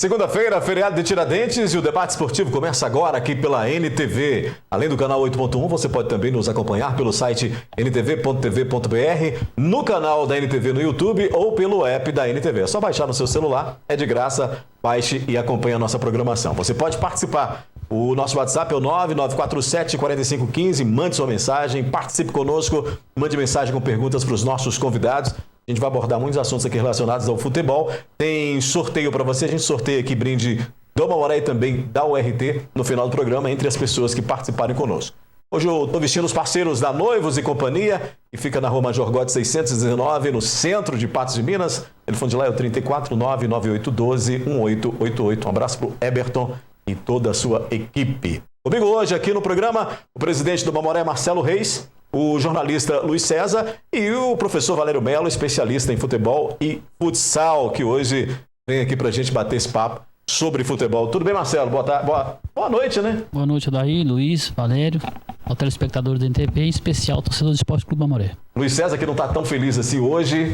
Segunda-feira, feriado de Tiradentes, e o debate esportivo começa agora aqui pela NTV. Além do canal 8.1, você pode também nos acompanhar pelo site ntv.tv.br, no canal da NTV no YouTube ou pelo app da NTV. É só baixar no seu celular, é de graça, baixe e acompanhe a nossa programação. Você pode participar. O nosso WhatsApp é o 9947-4515, mande sua mensagem, participe conosco, mande mensagem com perguntas para os nossos convidados. A gente vai abordar muitos assuntos aqui relacionados ao futebol. Tem sorteio para você, a gente sorteia aqui brinde do Mamoré e também da URT no final do programa, entre as pessoas que participarem conosco. Hoje eu estou vestindo os parceiros da Noivos e Companhia, que fica na Rua Major Gotti 619, no centro de Patos de Minas. O telefone de lá é o 34998121888. Um abraço para o Eberton e toda a sua equipe. Comigo hoje aqui no programa, o presidente do Mamoré, Marcelo Reis, o jornalista Luiz César e o professor Valério Melo, especialista em futebol e futsal, que hoje vem aqui pra gente bater esse papo sobre futebol. Tudo bem, Marcelo? Boa noite, né? Boa noite, Daí, Luiz, Valério, ao telespectador do NTV, em especial, torcedor do Esporte Clube Mamoré. Luiz César, que não tá tão feliz assim hoje.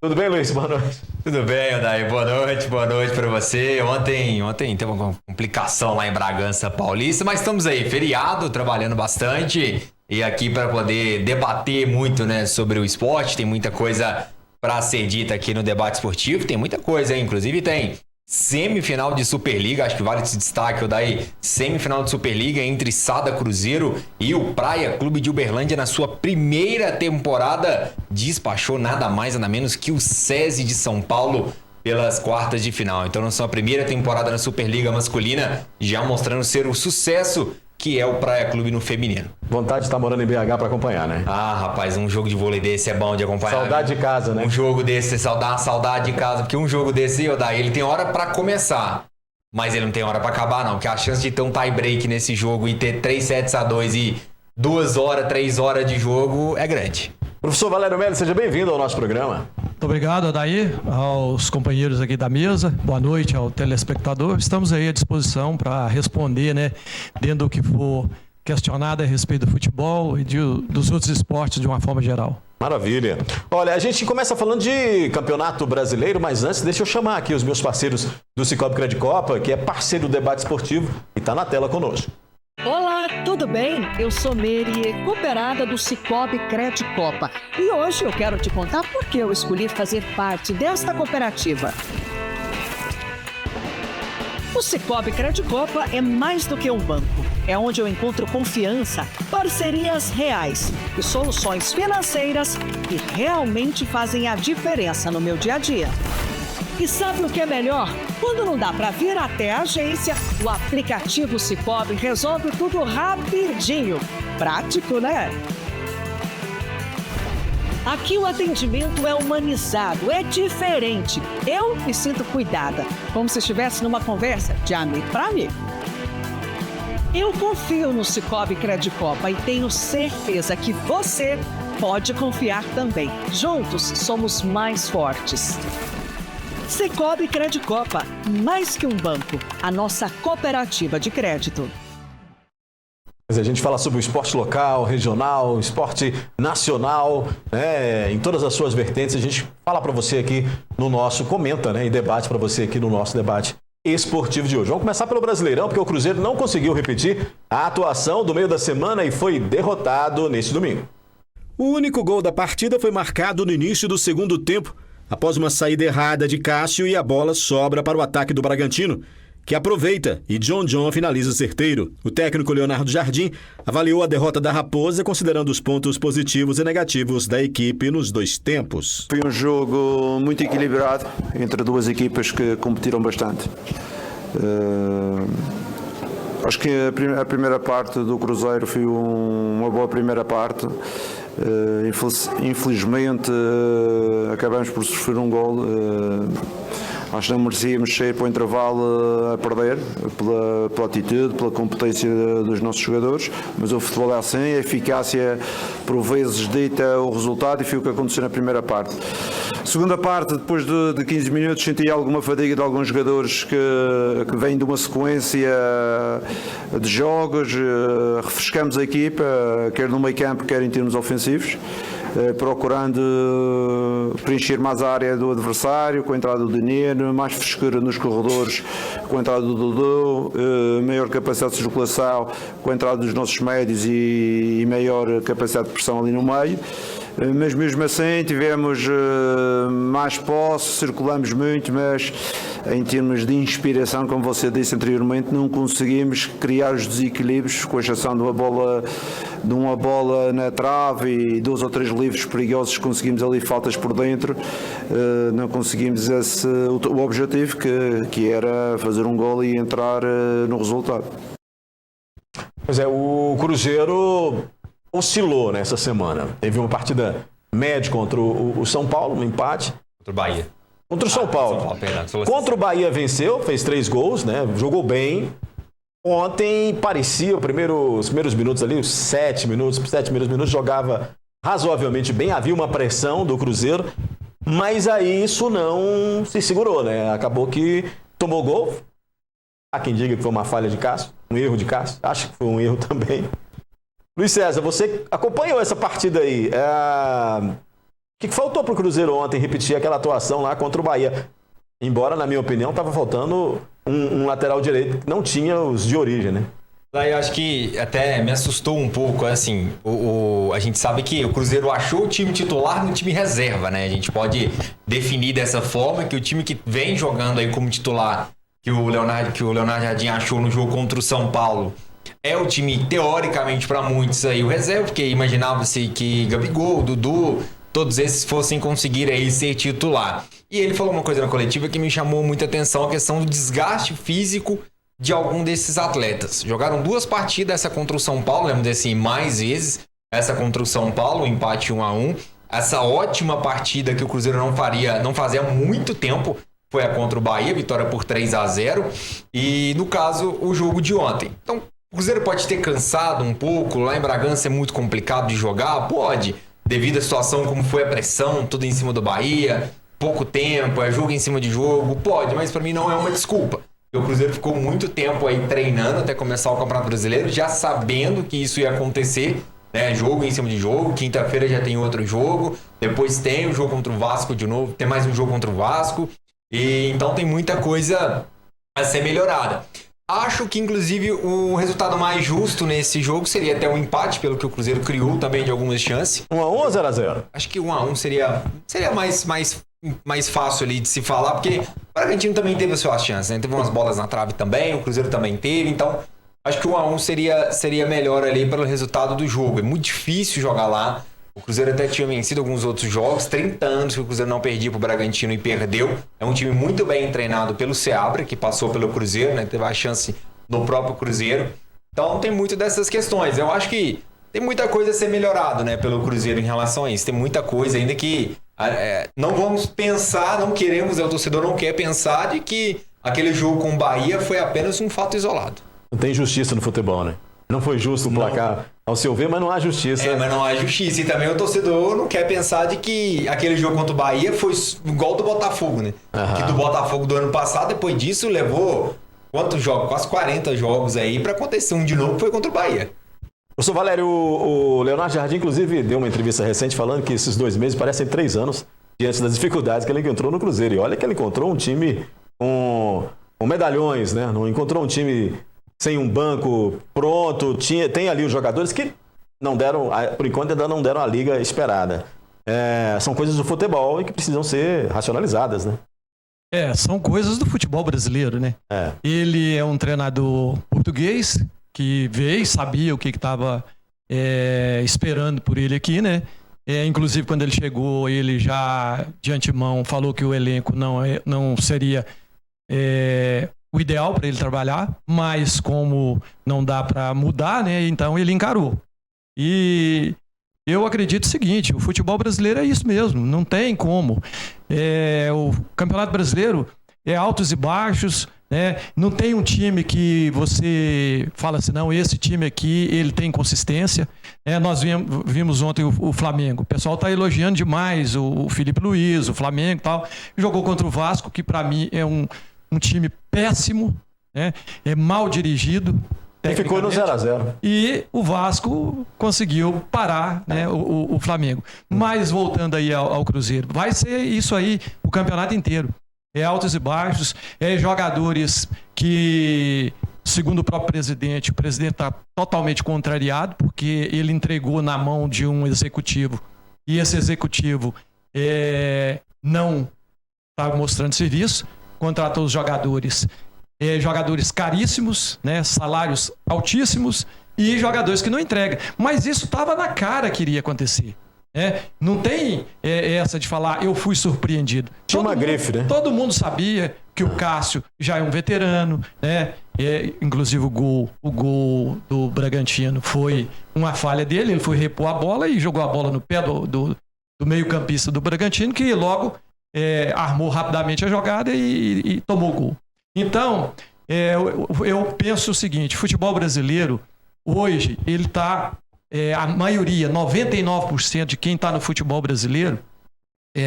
Tudo bem, Luiz? Boa noite. Tudo bem, Daí. Boa noite pra você. Ontem teve uma complicação lá em Bragança Paulista, mas estamos aí, feriado, trabalhando bastante. E aqui para poder debater muito, né, sobre o esporte, tem muita coisa para ser dita aqui no debate esportivo, tem muita coisa, hein? Inclusive tem semifinal de Superliga, acho que vale esse destaque, daí semifinal de Superliga entre Sada Cruzeiro e o Praia Clube de Uberlândia na sua primeira temporada, despachou nada mais nada menos que o SESI de São Paulo pelas quartas de final. Então na sua primeira temporada na Superliga masculina, já mostrando ser um sucesso que é o Praia Clube no feminino. Vontade de estar morando em BH para acompanhar, né? Ah, rapaz, um jogo de vôlei desse é bom de acompanhar. Saudade de casa, né? Um jogo desse, saudade de casa, porque um jogo desse, ele tem hora para começar, mas ele não tem hora para acabar, não, porque a chance de ter um tie break nesse jogo e ter 3-2 e 2 horas, 3 horas de jogo é grande. Professor Valério Melo, seja bem-vindo ao nosso programa. Muito obrigado, Adair, aos companheiros aqui da mesa. Boa noite ao telespectador. Estamos aí à disposição para responder, né, dentro do que for questionado a respeito do futebol e dos outros esportes de uma forma geral. Maravilha. Olha, a gente começa falando de Campeonato Brasileiro, mas antes deixa eu chamar aqui os meus parceiros do Cicobi Credicopa, que é parceiro do debate esportivo e está na tela conosco. Olá, tudo bem? Eu sou Meire, cooperada do Cicobi Credicopa. E hoje eu quero te contar por que eu escolhi fazer parte desta cooperativa. O Cicobi Credicopa é mais do que um banco. É onde eu encontro confiança, parcerias reais e soluções financeiras que realmente fazem a diferença no meu dia a dia. E sabe o que é melhor? Quando não dá para vir até a agência, o aplicativo Cicobi resolve tudo rapidinho. Prático, né? Aqui o atendimento é humanizado, é diferente. Eu me sinto cuidada, como se estivesse numa conversa de amigo para amigo. Eu confio no Cicobi Credicopa e tenho certeza que você pode confiar também. Juntos somos mais fortes. Cicobi Credicopa, mais que um banco, a nossa cooperativa de crédito. A gente fala sobre o esporte local, regional, esporte nacional, né, em todas as suas vertentes. A gente fala para você aqui no nosso, comenta, né, e debate para você aqui no nosso debate esportivo de hoje. Vamos começar pelo Brasileirão, porque o Cruzeiro não conseguiu repetir a atuação do meio da semana e foi derrotado neste domingo. O único gol da partida foi marcado no início do segundo tempo, após uma saída errada de Cássio, e a bola sobra para o ataque do Bragantino, que aproveita e John finaliza certeiro. O técnico Leonardo Jardim avaliou a derrota da Raposa, considerando os pontos positivos e negativos da equipe nos dois tempos. Foi um jogo muito equilibrado entre duas equipas que competiram bastante. Acho que a primeira parte do Cruzeiro foi uma boa primeira parte. Infelizmente acabamos por sofrer um gol. Acho que não merecíamos sair para o intervalo a perder pela atitude, pela competência dos nossos jogadores, mas o futebol é assim, a eficácia por vezes dita o resultado, e foi o que aconteceu na primeira parte. Segunda parte, depois de 15 minutos, senti alguma fadiga de alguns jogadores que vêm de uma sequência de jogos. Refrescamos a equipa, quer no meio campo, quer em termos ofensivos. procurando preencher mais a área do adversário, com a entrada do Neno, mais frescura nos corredores, com a entrada do Dudu, maior capacidade de circulação, com a entrada dos nossos médios e maior capacidade de pressão ali no meio. Mas mesmo assim tivemos mais posse, circulamos muito, mas em termos de inspiração, como você disse anteriormente, não conseguimos criar os desequilíbrios, com exceção de uma bola na trave e 2 ou 3 livros perigosos, conseguimos ali faltas por dentro, não conseguimos o objetivo que era fazer um gol e entrar no resultado. Pois é, o Cruzeiro oscilou nessa semana. Teve uma partida média contra o São Paulo, um empate. Contra o Bahia. Contra o São Paulo. Contra o Bahia venceu, fez 3 gols, né? Jogou bem. Ontem parecia, os primeiros minutos ali, os 7 primeiros minutos, jogava razoavelmente bem. Havia uma pressão do Cruzeiro, mas aí isso não se segurou, né? Acabou que tomou gol. Há quem diga que foi uma falha de Cássio, um erro de Cássio. Acho que foi um erro também. Luiz César, você acompanhou essa partida aí. O que faltou para o Cruzeiro ontem repetir aquela atuação lá contra o Bahia? Embora, na minha opinião, estava faltando um lateral direito que não tinha os de origem, né? Eu acho que até me assustou um pouco, assim, a gente sabe que o Cruzeiro achou o time titular no time reserva, né? A gente pode definir dessa forma que o time que vem jogando aí como titular, que o Leonardo Jardim achou no jogo contra o São Paulo, é o time, teoricamente, para muitos aí o reserva, porque imaginava-se que Gabigol, Dudu, todos esses fossem conseguir aí ser titular. E ele falou uma coisa na coletiva que me chamou muita atenção, a questão do desgaste físico de algum desses atletas. Jogaram 2 partidas, essa contra o São Paulo, vamos dizer assim, mais vezes, essa contra o São Paulo, empate 1-1. Essa ótima partida que o Cruzeiro não fazia há muito tempo, foi a contra o Bahia, vitória por 3-0. E, no caso, o jogo de ontem. Então, o Cruzeiro pode ter cansado um pouco, lá em Bragança é muito complicado de jogar, pode, devido à situação como foi a pressão, tudo em cima do Bahia, pouco tempo, é jogo em cima de jogo, pode, mas para mim não é uma desculpa. O Cruzeiro ficou muito tempo aí treinando até começar o Campeonato Brasileiro, já sabendo que isso ia acontecer, né? Jogo em cima de jogo, quinta-feira já tem outro jogo, depois tem o jogo contra o Vasco de novo, tem mais um jogo contra o Vasco, e então tem muita coisa a ser melhorada. Acho que, inclusive, o resultado mais justo nesse jogo seria até um empate, pelo que o Cruzeiro criou também de algumas chances. 1-1 ou 0-0? Acho que 1-1 seria mais fácil ali de se falar, porque o Bragantino também teve as suas chances, né? Teve umas bolas na trave também, o Cruzeiro também teve, então acho que 1-1 seria melhor ali pelo resultado do jogo. É muito difícil jogar lá. O Cruzeiro até tinha vencido alguns outros jogos, 30 anos que o Cruzeiro não perdia pro Bragantino e perdeu. É um time muito bem treinado pelo Seabra, que passou pelo Cruzeiro, né? Teve a chance no próprio Cruzeiro. Então tem muito dessas questões. Eu acho que tem muita coisa a ser melhorado, né, pelo Cruzeiro em relação a isso. Tem muita coisa ainda que não vamos pensar, não queremos, o torcedor não quer pensar de que aquele jogo com o Bahia foi apenas um fato isolado. Não tem justiça no futebol, né? Não foi justo o placar ao seu ver, mas não há justiça. Mas não há justiça. E também o torcedor não quer pensar de que aquele jogo contra o Bahia foi igual do Botafogo, né? Que do Botafogo do ano passado, depois disso, levou quantos jogos? Quase 40 jogos aí para acontecer um de novo, foi contra o Bahia. Professor Valério, o Leonardo Jardim, inclusive, deu uma entrevista recente falando que esses 2 meses parecem 3 anos diante das dificuldades que ele encontrou no Cruzeiro. E olha que ele encontrou um time com medalhões, né? Não encontrou um time sem um banco pronto. Tem ali os jogadores que não deram, por enquanto ainda não deram a liga esperada. São coisas do futebol e que precisam ser racionalizadas, né? São coisas do futebol brasileiro, né? Ele é um treinador português que veio, sabia o que estava esperando por ele aqui, né? Inclusive, quando ele chegou, ele já de antemão falou que o elenco não seria o ideal para ele trabalhar, mas como não dá para mudar, né? Então ele encarou. E eu acredito o seguinte, o futebol brasileiro é isso mesmo, não tem como. O Campeonato Brasileiro é altos e baixos, né? Não tem um time que você fala assim, não, esse time aqui, ele tem consistência. Nós vimos ontem o Flamengo, o pessoal está elogiando demais o Felipe Luiz, o Flamengo e tal. Jogou contra o Vasco, que para mim é um time péssimo, né? É mal dirigido, E ficou no 0-0. E o Vasco conseguiu parar, né, o Flamengo. Mas voltando aí ao Cruzeiro, vai ser isso aí o campeonato inteiro. É altos e baixos, é jogadores que, segundo o próprio presidente, o presidente está totalmente contrariado, porque ele entregou na mão de um executivo, e esse executivo não está mostrando serviço, contratou os jogadores caríssimos, né, salários altíssimos, e jogadores que não entregam. Mas isso estava na cara que iria acontecer. Não tem essa de falar, eu fui surpreendido. Tinha uma grife, né? Todo mundo sabia que o Cássio já é um veterano, né? Inclusive o gol do Bragantino foi uma falha dele, ele foi repor a bola e jogou a bola no pé do meio-campista do Bragantino, que logo armou rapidamente a jogada e tomou o gol. Então, eu penso o seguinte, futebol brasileiro, hoje, ele está... a maioria, 99% de quem está no futebol brasileiro,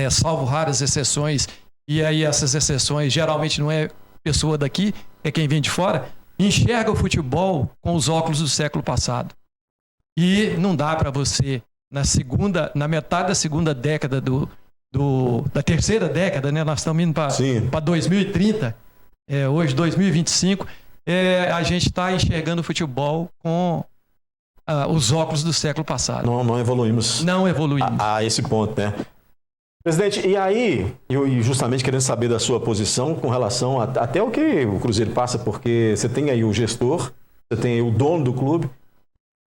salvo raras exceções, e aí essas exceções geralmente não é pessoa daqui, é quem vem de fora, enxerga o futebol com os óculos do século passado. E não dá para você, na metade da segunda década da terceira década, né? Nós estamos indo para 2030, hoje 2025, a gente está enxergando o futebol com os óculos do século passado. Não evoluímos. Não evoluímos. A esse ponto, né? Presidente, e aí, eu justamente querendo saber da sua posição com relação até o que o Cruzeiro passa, porque você tem aí o gestor, você tem aí o dono do clube.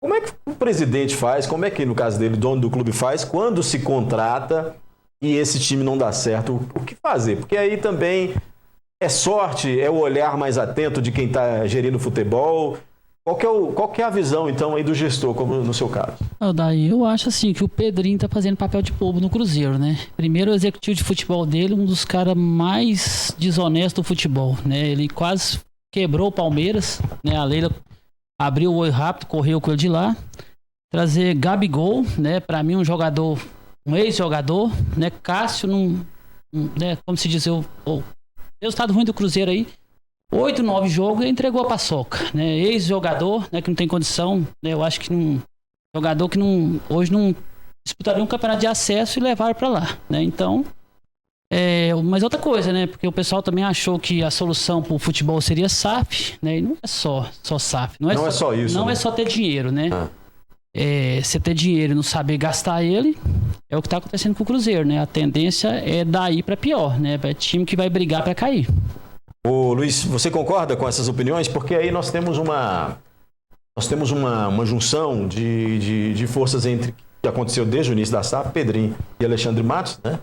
Como é que o presidente faz, como é que, no caso dele, o dono do clube faz, quando se contrata e esse time não dá certo, o que fazer? Porque aí também é sorte, é o olhar mais atento de quem está gerindo o futebol. Qual que é a visão, então, aí do gestor, como no seu caso? Daí eu acho assim que o Pedrinho tá fazendo papel de bobo no Cruzeiro, né? Primeiro, o executivo de futebol dele, um dos caras mais desonestos do futebol, né? Ele quase quebrou o Palmeiras, né? A Leila abriu o olho rápido, correu com ele de lá. Trazer Gabigol, né? Pra mim, um ex-jogador, né? Cássio, né? Como se diz, o resultado ruim do Cruzeiro aí. 8, 9 jogos e entregou a paçoca, né? Ex-jogador, né, que não tem condição, né? Eu acho que jogador que hoje não disputaria um campeonato de acesso e levaram para lá, né? Então, mas outra coisa, né? Porque o pessoal também achou que a solução para o futebol seria SAF, né? E não é só SAF, não é só isso, não, né? É só ter dinheiro, né? Você ter dinheiro e não saber gastar ele é o que está acontecendo com o Cruzeiro, né? A tendência é daí para pior, né? É time que vai brigar para cair. Ô, Luiz, você concorda com essas opiniões? Porque aí nós temos uma junção de forças entre o que aconteceu desde o início da SAF, Pedrinho e Alexandre Matos, né?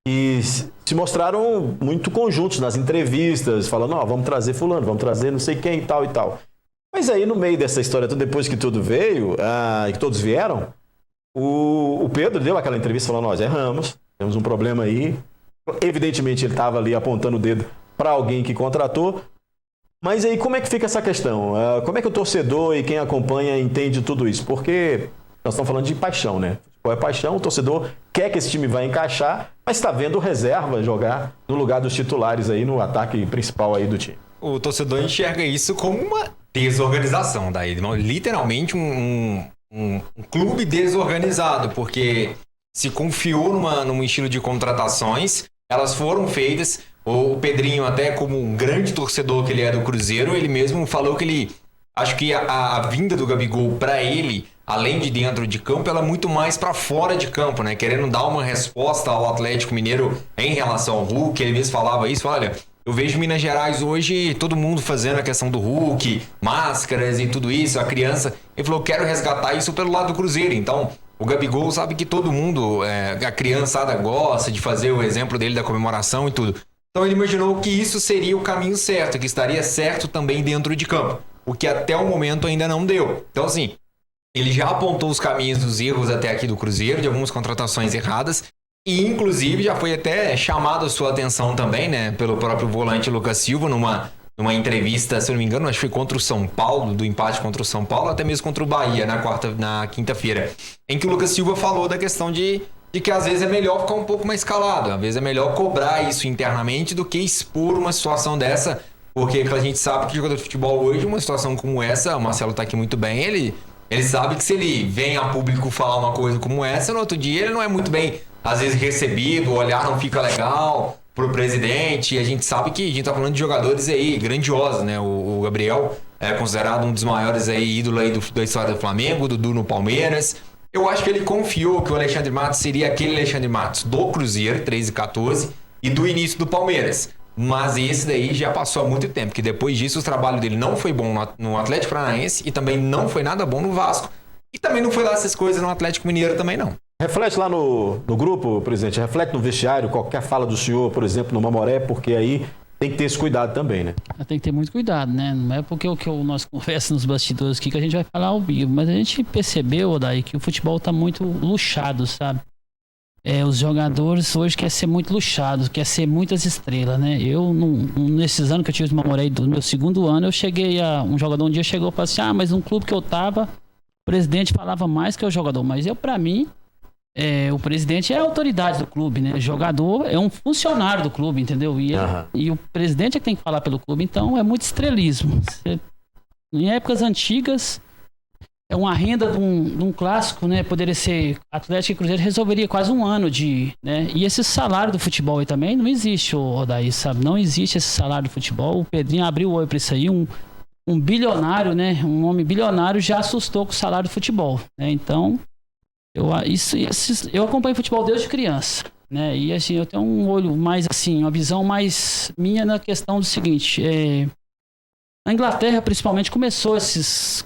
E se mostraram muito conjuntos nas entrevistas, falando, vamos trazer fulano, vamos trazer não sei quem e tal e tal. Mas aí no meio dessa história, depois que tudo veio, e que todos vieram, o Pedro deu aquela entrevista falando, nós erramos, temos um problema aí. Evidentemente ele estava ali apontando o dedo para alguém que contratou. Mas aí como é que fica essa questão? Como é que o torcedor e quem acompanha entende tudo isso? Porque nós estamos falando de paixão, né? Qual é a paixão? O torcedor quer que esse time vá encaixar, mas está vendo reserva jogar no lugar dos titulares aí no ataque principal aí do time. O torcedor enxerga isso como uma desorganização daí, literalmente um clube desorganizado, porque se confiou num estilo de contratações, elas foram feitas. O Pedrinho, até como um grande torcedor que ele é do Cruzeiro, ele mesmo falou que ele... Acho que a vinda do Gabigol para ele, além de dentro de campo, ela é muito mais para fora de campo, né? Querendo dar uma resposta ao Atlético Mineiro em relação ao Hulk. Ele mesmo falava isso, olha, eu vejo Minas Gerais hoje, todo mundo fazendo a questão do Hulk, máscaras e tudo isso, a criança... Ele falou, quero resgatar isso pelo lado do Cruzeiro. Então, o Gabigol sabe que todo mundo, a criançada gosta de fazer o exemplo dele da comemoração e tudo. Então ele imaginou que isso seria o caminho certo, que estaria certo também dentro de campo, o que até o momento ainda não deu. Então assim, ele já apontou os caminhos dos erros até aqui do Cruzeiro, de algumas contratações erradas, e inclusive já foi até chamado a sua atenção também, né, pelo próprio volante Lucas Silva, numa entrevista, se eu não me engano, acho que foi contra o São Paulo, do empate contra o São Paulo, até mesmo contra o Bahia na quinta-feira, em que o Lucas Silva falou da questão de que às vezes é melhor ficar um pouco mais calado, às vezes é melhor cobrar isso internamente do que expor uma situação dessa Porque a gente sabe que jogador de futebol hoje, uma situação como essa, o Marcelo tá aqui muito bem, ele sabe que se ele vem a público falar uma coisa como essa, no outro dia ele não é muito bem, às vezes, recebido, o olhar não fica legal pro presidente. E a gente sabe que a gente tá falando de jogadores aí grandiosos, né? O Gabriel é considerado um dos maiores aí, ídolo aí da história do Flamengo, o Dudu no Palmeiras. Eu acho que ele confiou que o Alexandre Matos seria aquele Alexandre Matos do Cruzeiro, 13 e 14, e do início do Palmeiras. Mas esse daí já passou há muito tempo, que depois disso o trabalho dele não foi bom no Atlético Paranaense e também não foi nada bom no Vasco. E também não foi lá essas coisas no Atlético Mineiro também não. Reflete lá no grupo, presidente, reflete no vestiário, qualquer fala do senhor, por exemplo, no Mamoré, porque aí tem que ter esse cuidado também, né? Tem que ter muito cuidado, né? Não é porque nós conversamos nos bastidores aqui que a gente vai falar ao vivo, mas a gente percebeu, Odair, que o futebol tá muito luxado, sabe? Os jogadores hoje querem ser muito luxados, querem ser muitas estrelas, né? Eu, nesses anos que eu tive no Mamoré, do meu segundo ano, um jogador um dia chegou e falou assim, mas um clube que eu tava, o presidente falava mais que o jogador, mas pra mim, o presidente é a autoridade do clube, né? O jogador é um funcionário do clube, entendeu? E o presidente é que tem que falar pelo clube, então é muito estrelismo. Em épocas antigas, uma renda de um clássico, né? Poderia ser Atlético e Cruzeiro, resolveria quase um ano né? E esse salário do futebol aí também não existe, Odair, sabe? Não existe esse salário do futebol. O Pedrinho abriu o olho pra isso aí, um bilionário, né? Um homem bilionário já assustou com o salário do futebol, né? Então, eu acompanho futebol desde criança, né? E assim, eu tenho um olho mais assim, uma visão mais minha na questão do seguinte, na Inglaterra, principalmente, começou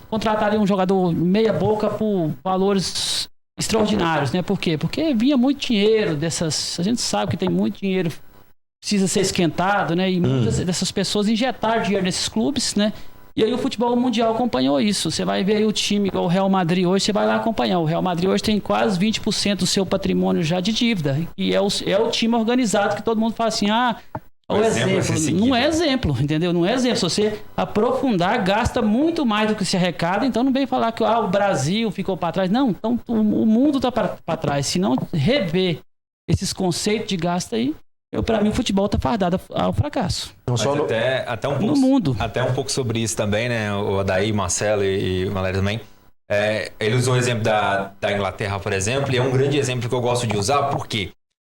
contratarem um jogador meia boca por valores extraordinários, né? Por quê? Porque vinha muito dinheiro a gente sabe que tem muito dinheiro, precisa ser esquentado, né? E muitas dessas pessoas injetaram dinheiro nesses clubes, né? E aí o futebol mundial acompanhou isso. Você vai ver aí o time igual o Real Madrid hoje, você vai lá acompanhar. O Real Madrid hoje tem quase 20% do seu patrimônio já de dívida. E é o time organizado que todo mundo fala assim, o exemplo. Não é exemplo, entendeu? Não é exemplo. Se você aprofundar, gasta muito mais do que se arrecada. Então não vem falar que o Brasil ficou para trás. Não, então o mundo está para trás. Se não rever esses conceitos de gasto aí, para mim o futebol está fardado ao fracasso. Não só até um pouco, no mundo. Até um pouco sobre isso também, né? O Odair, Marcelo e o Valério também. Ele usou o exemplo da Inglaterra, por exemplo, e é um grande exemplo que eu gosto de usar, porque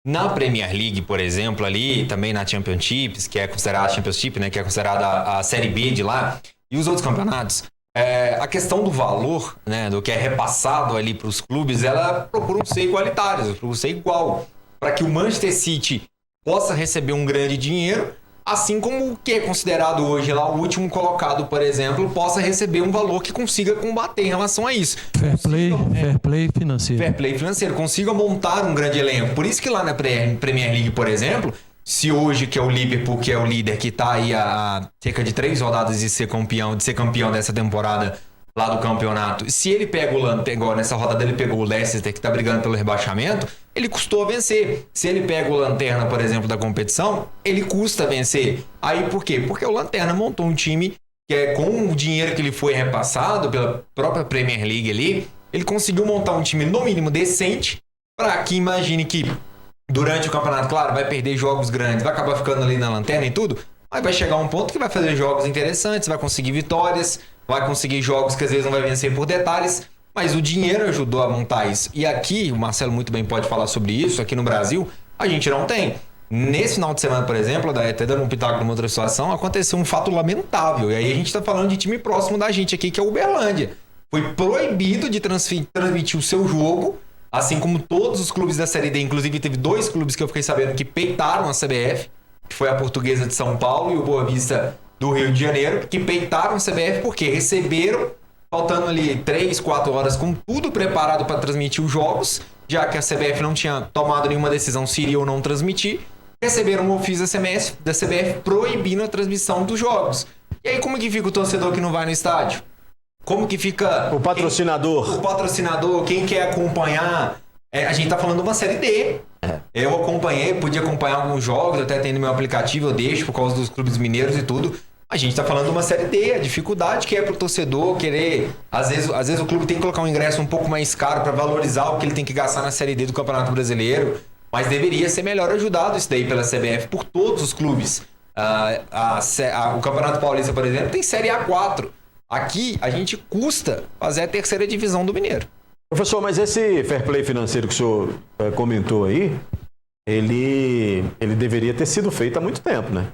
na Premier League, por exemplo, ali, também na Championship, que é considerada a Championship, né? Que é considerada a Série B de lá, e os outros campeonatos, a questão do valor, né? Do que é repassado ali para os clubes, ela procura ser igualitários, procura ser igual, para que o Manchester City possa receber um grande dinheiro, assim como o que é considerado hoje lá o último colocado, por exemplo, possa receber um valor que consiga combater em relação a isso. Fair play financeiro. Fair play financeiro, consiga montar um grande elenco. Por isso que lá na Premier League, por exemplo, se hoje que é o Liverpool, que é o líder, que está aí a cerca de 3 rodadas de ser campeão dessa temporada lá do campeonato, se ele pega o Lanterna, nessa rodada ele pegou o Leicester, que está brigando pelo rebaixamento, ele custou a vencer. Se ele pega o Lanterna, por exemplo, da competição, ele custa a vencer. Aí por quê? Porque o Lanterna montou um time que com o dinheiro que lhe foi repassado pela própria Premier League ali, ele conseguiu montar um time no mínimo decente, para que imagine que durante o campeonato, claro, vai perder jogos grandes, vai acabar ficando ali na lanterna e tudo, mas vai chegar um ponto que vai fazer jogos interessantes, vai conseguir vitórias, vai conseguir jogos que às vezes não vai vencer por detalhes, mas o dinheiro ajudou a montar isso. E aqui, o Marcelo muito bem pode falar sobre isso, aqui no Brasil, a gente não tem. Nesse final de semana, por exemplo, até dando um pitaco numa outra situação, aconteceu um fato lamentável. E aí a gente está falando de time próximo da gente aqui, que é o Uberlândia. Foi proibido de transmitir o seu jogo, assim como todos os clubes da Série D. Inclusive teve 2 clubes que eu fiquei sabendo que peitaram a CBF, que foi a Portuguesa de São Paulo e o Boa Vista do Rio de Janeiro, que peitaram a CBF porque receberam, faltando ali 3, 4 horas, com tudo preparado para transmitir os jogos, já que a CBF não tinha tomado nenhuma decisão se iria ou não transmitir, receberam um ofício da CBF proibindo a transmissão dos jogos. E aí como que fica o torcedor que não vai no estádio? Como que fica... O patrocinador. O patrocinador, quem quer acompanhar... a gente tá falando de uma Série D. Eu acompanhei, podia acompanhar alguns jogos, até tem no meu aplicativo, eu deixo por causa dos clubes mineiros e tudo. A gente tá falando de uma Série D, a dificuldade que é pro torcedor querer... Às vezes o clube tem que colocar um ingresso um pouco mais caro para valorizar o que ele tem que gastar na Série D do Campeonato Brasileiro. Mas deveria ser melhor ajudado isso daí pela CBF, por todos os clubes. O Campeonato Paulista, por exemplo, tem Série A4. Aqui, a gente custa fazer a terceira divisão do Mineiro. Professor, mas esse fair play financeiro que o senhor comentou aí, ele deveria ter sido feito há muito tempo, né?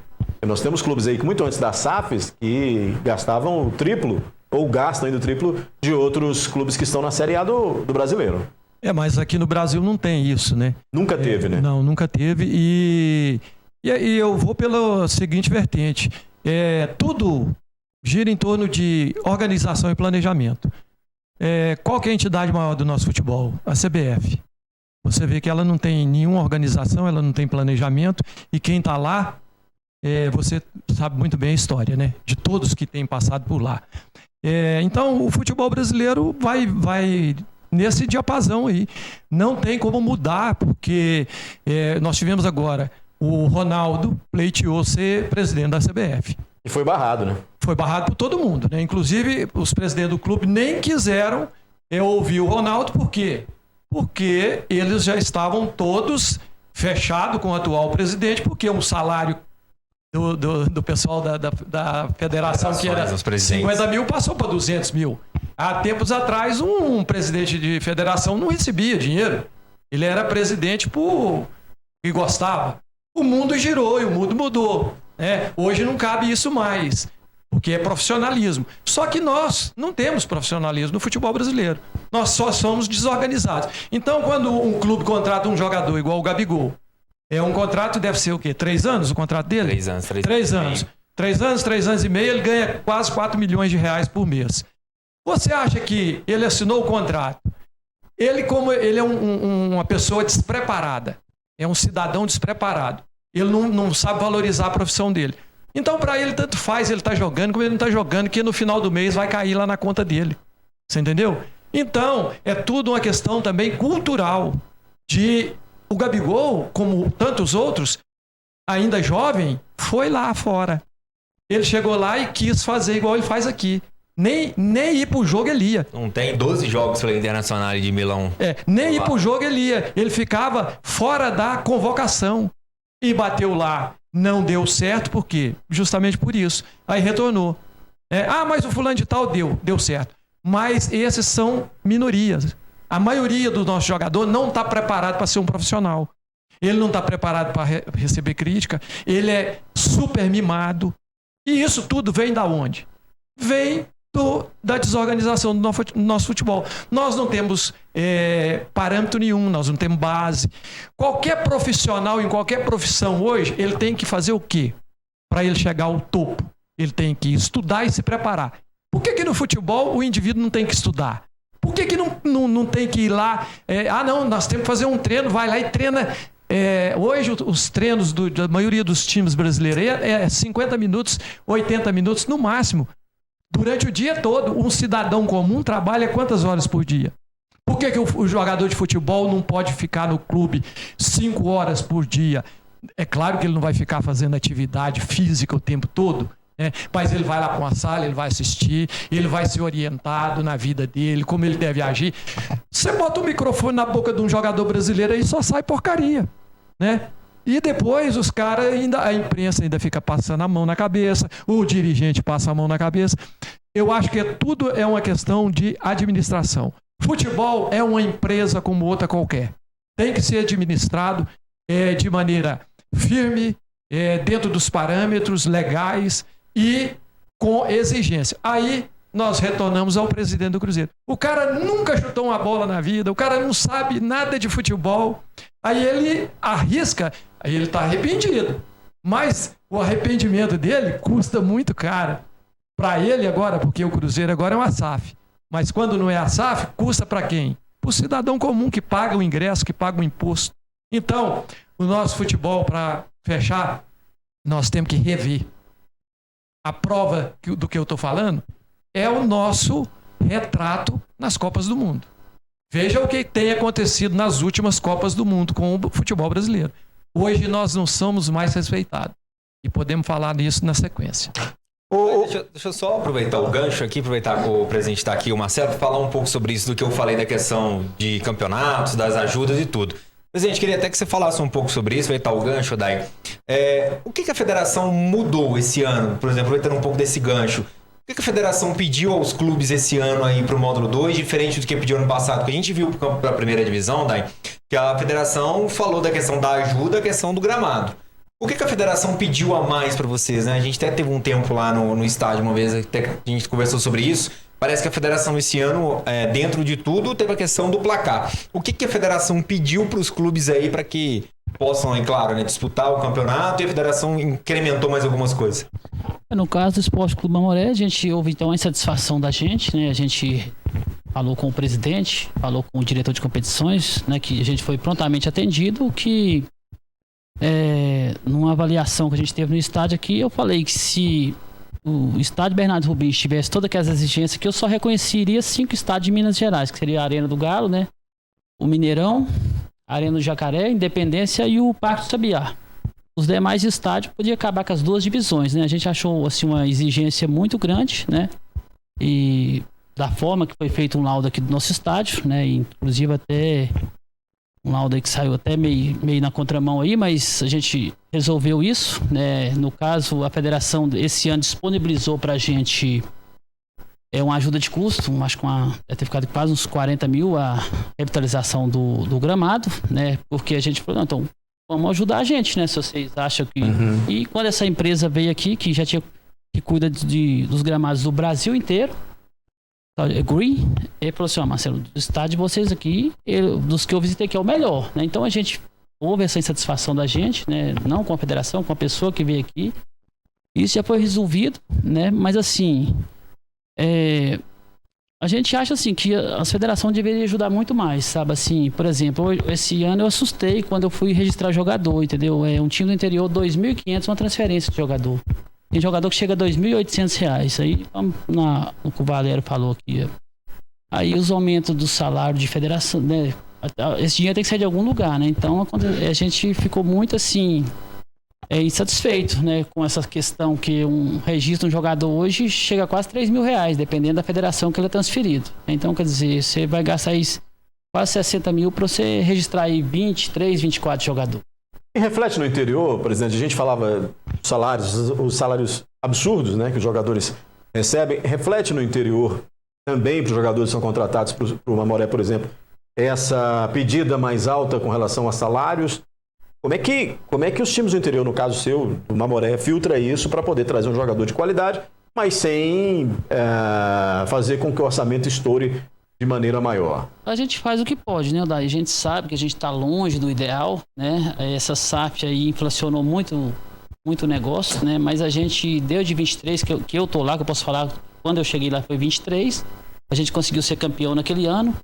Nós temos clubes aí que muito antes das SAFs que gastavam o triplo, ou gastam ainda o triplo, de outros clubes que estão na Série A do brasileiro. Mas aqui no Brasil não tem isso, né? Nunca teve, né? Não, nunca teve. E eu vou pela seguinte vertente. Tudo gira em torno de organização e planejamento. Qual que é a entidade maior do nosso futebol? A CBF. Você vê que ela não tem nenhuma organização, ela não tem planejamento, e quem está lá, você sabe muito bem a história, né? De todos que têm passado por lá. Então, o futebol brasileiro vai nesse diapasão aí. Não tem como mudar, porque nós tivemos agora o Ronaldo pleiteou ser presidente da CBF. E foi barrado, né? Foi barrado por todo mundo, né? Inclusive, os presidentes do clube nem quiseram ouvir o Ronaldo. Por quê? Porque eles já estavam todos fechados com o atual presidente, porque um salário do pessoal da federação, que era 50 mil, passou para 200 mil. Há tempos atrás, um presidente de federação não recebia dinheiro. Ele era presidente porque gostava. O mundo girou e o mundo mudou. Hoje não cabe isso mais, porque é profissionalismo. Só que nós não temos profissionalismo no futebol brasileiro. Nós só somos desorganizados. Então, quando um clube contrata um jogador igual o Gabigol, um contrato deve ser o quê? 3 anos o contrato dele? 3 anos. 3 anos. 3 anos e meio, ele ganha quase 4 milhões de reais por mês. Você acha que ele assinou o contrato? Ele é uma pessoa despreparada, é um cidadão despreparado. Ele não sabe valorizar a profissão dele. Então, para ele, tanto faz ele tá jogando como ele não está jogando, que no final do mês vai cair lá na conta dele. Você entendeu? Então, é tudo uma questão também cultural. O Gabigol, como tantos outros, ainda jovem, foi lá fora. Ele chegou lá e quis fazer igual ele faz aqui. Nem ir pro jogo ele ia. Não tem 12 jogos pela Internacional de Milão. Nem ir pro jogo ele ia. Ele ficava fora da convocação. E bateu lá. Não deu certo, por quê? Justamente por isso. Aí retornou. Mas o fulano de tal deu certo. Mas esses são minorias. A maioria do nosso jogador não está preparado para ser um profissional. Ele não está preparado para receber crítica. Ele é super mimado. E isso tudo vem da onde? Vem da desorganização do nosso futebol. Nós não temos parâmetro nenhum, nós não temos base. Qualquer profissional, em qualquer profissão hoje, ele tem que fazer o quê? Para ele chegar ao topo. Ele tem que estudar e se preparar. Por que no futebol o indivíduo não tem que estudar? Por que não tem que ir lá? Nós temos que fazer um treino, vai lá e treina. Hoje os treinos da maioria dos times brasileiros é 50 minutos, 80 minutos no máximo. Durante o dia todo, um cidadão comum trabalha quantas horas por dia? Por que o jogador de futebol não pode ficar no clube 5 horas por dia? É claro que ele não vai ficar fazendo atividade física o tempo todo, né? Mas ele vai lá para uma sala, ele vai assistir, ele vai ser orientado na vida dele, como ele deve agir. Você bota o microfone na boca de um jogador brasileiro aí só sai porcaria, né? E depois os caras a imprensa ainda fica passando a mão na cabeça, o dirigente passa a mão na cabeça. Eu acho que tudo é uma questão de administração. Futebol é uma empresa como outra qualquer. Tem que ser administrado de maneira firme, dentro dos parâmetros legais e com exigência. Aí nós retornamos ao presidente do Cruzeiro. O cara nunca chutou uma bola na vida, o cara não sabe nada de futebol. Aí ele arrisca, aí ele está arrependido. Mas o arrependimento dele custa muito caro. Para ele agora, porque o Cruzeiro agora é uma SAF. Mas quando não é a SAF, custa para quem? Para o cidadão comum que paga o ingresso, que paga o imposto. Então, o nosso futebol, para fechar, nós temos que rever. A prova do que eu estou falando é o nosso retrato nas Copas do Mundo. Veja o que tem acontecido nas últimas Copas do Mundo com o futebol brasileiro. Hoje nós não somos mais respeitados. E podemos falar nisso na sequência. Deixa eu só aproveitar o gancho aqui, aproveitar que o presidente está aqui, o Marcelo, para falar um pouco sobre isso do que eu falei da questão de campeonatos, das ajudas e tudo. Presidente, queria até que você falasse um pouco sobre isso, vai estar o gancho, Dai. O que a federação mudou esse ano, por exemplo, aproveitando um pouco desse gancho? O que a federação pediu aos clubes esse ano aí para o módulo 2, diferente do que pediu ano passado? Porque a gente viu para a primeira divisão, Dai, que a federação falou da questão da ajuda, a questão do gramado. O que a federação pediu a mais para vocês, né? A gente até teve um tempo lá no estádio uma vez, até a gente conversou sobre isso. Parece que a federação esse ano, dentro de tudo, teve a questão do placar. O que a federação pediu para os clubes aí para que possam, claro, né, disputar o campeonato, e a federação incrementou mais algumas coisas? No caso do Esporte Clube Mamoré, a gente houve então a insatisfação da gente, né? A gente falou com o presidente, falou com o diretor de competições, né? Que a gente foi prontamente atendido, que numa avaliação que a gente teve no estádio aqui, eu falei que se o estádio Bernardo Rubins tivesse todas aquelas exigências que eu só reconheceria 5 estádios de Minas Gerais, que seria a Arena do Galo, né? O Mineirão, a Arena do Jacaré, Independência e o Parque do Sabiá. Os demais estádios podiam acabar com as 2 divisões, né? A gente achou assim uma exigência muito grande, né? E da forma que foi feito um laudo aqui do nosso estádio, né? Inclusive até um laudo aí que saiu até meio na contramão aí, mas a gente resolveu isso, né? No caso, a federação esse ano disponibilizou pra gente uma ajuda de custo, acho que deve ter ficado quase uns 40 mil a revitalização do gramado, né? Porque a gente falou, não, então vamos ajudar a gente, né? Se vocês acham que... E quando essa empresa veio aqui, que já tinha, que cuida dos gramados do Brasil inteiro, Green, ele falou assim, Marcelo, do estádio de vocês aqui, dos que eu visitei aqui é o melhor, né? Então a gente houve essa insatisfação da gente, né? Não com a federação, com a pessoa que veio aqui. Isso já foi resolvido, né? Mas assim, a gente acha assim que a federação deveria ajudar muito mais, sabe? Assim, por exemplo, esse ano eu assustei quando eu fui registrar jogador, entendeu? Um time do interior, 2.500, uma transferência de jogador. Tem jogador que chega a R$2.800. Aí, o que o Valério falou aqui. Aí os aumentos do salário de federação, né? Esse dinheiro tem que sair de algum lugar, né? Então a gente ficou muito assim, insatisfeito, né? Com essa questão que um registro de um jogador hoje chega a quase R$3.000, dependendo da federação que ele é transferido. Então, quer dizer, você vai gastar aí quase 60 mil para você registrar aí 23, 24 jogadores. E reflete no interior, presidente, a gente falava os salários absurdos, né, que os jogadores recebem, reflete no interior também para os jogadores que são contratados para o Mamoré, por exemplo, essa pedida mais alta com relação a salários. Como é que os times do interior, no caso seu, do Mamoré, filtra isso para poder trazer um jogador de qualidade, mas sem fazer com que o orçamento estoure de maneira maior? A gente faz o que pode, né, Daí? A gente sabe que a gente está longe do ideal, né? Essa SAF aí inflacionou muito o negócio, né? Mas a gente deu de 23, que eu tô lá, que eu posso falar, quando eu cheguei lá foi 23. A gente conseguiu ser campeão naquele ano.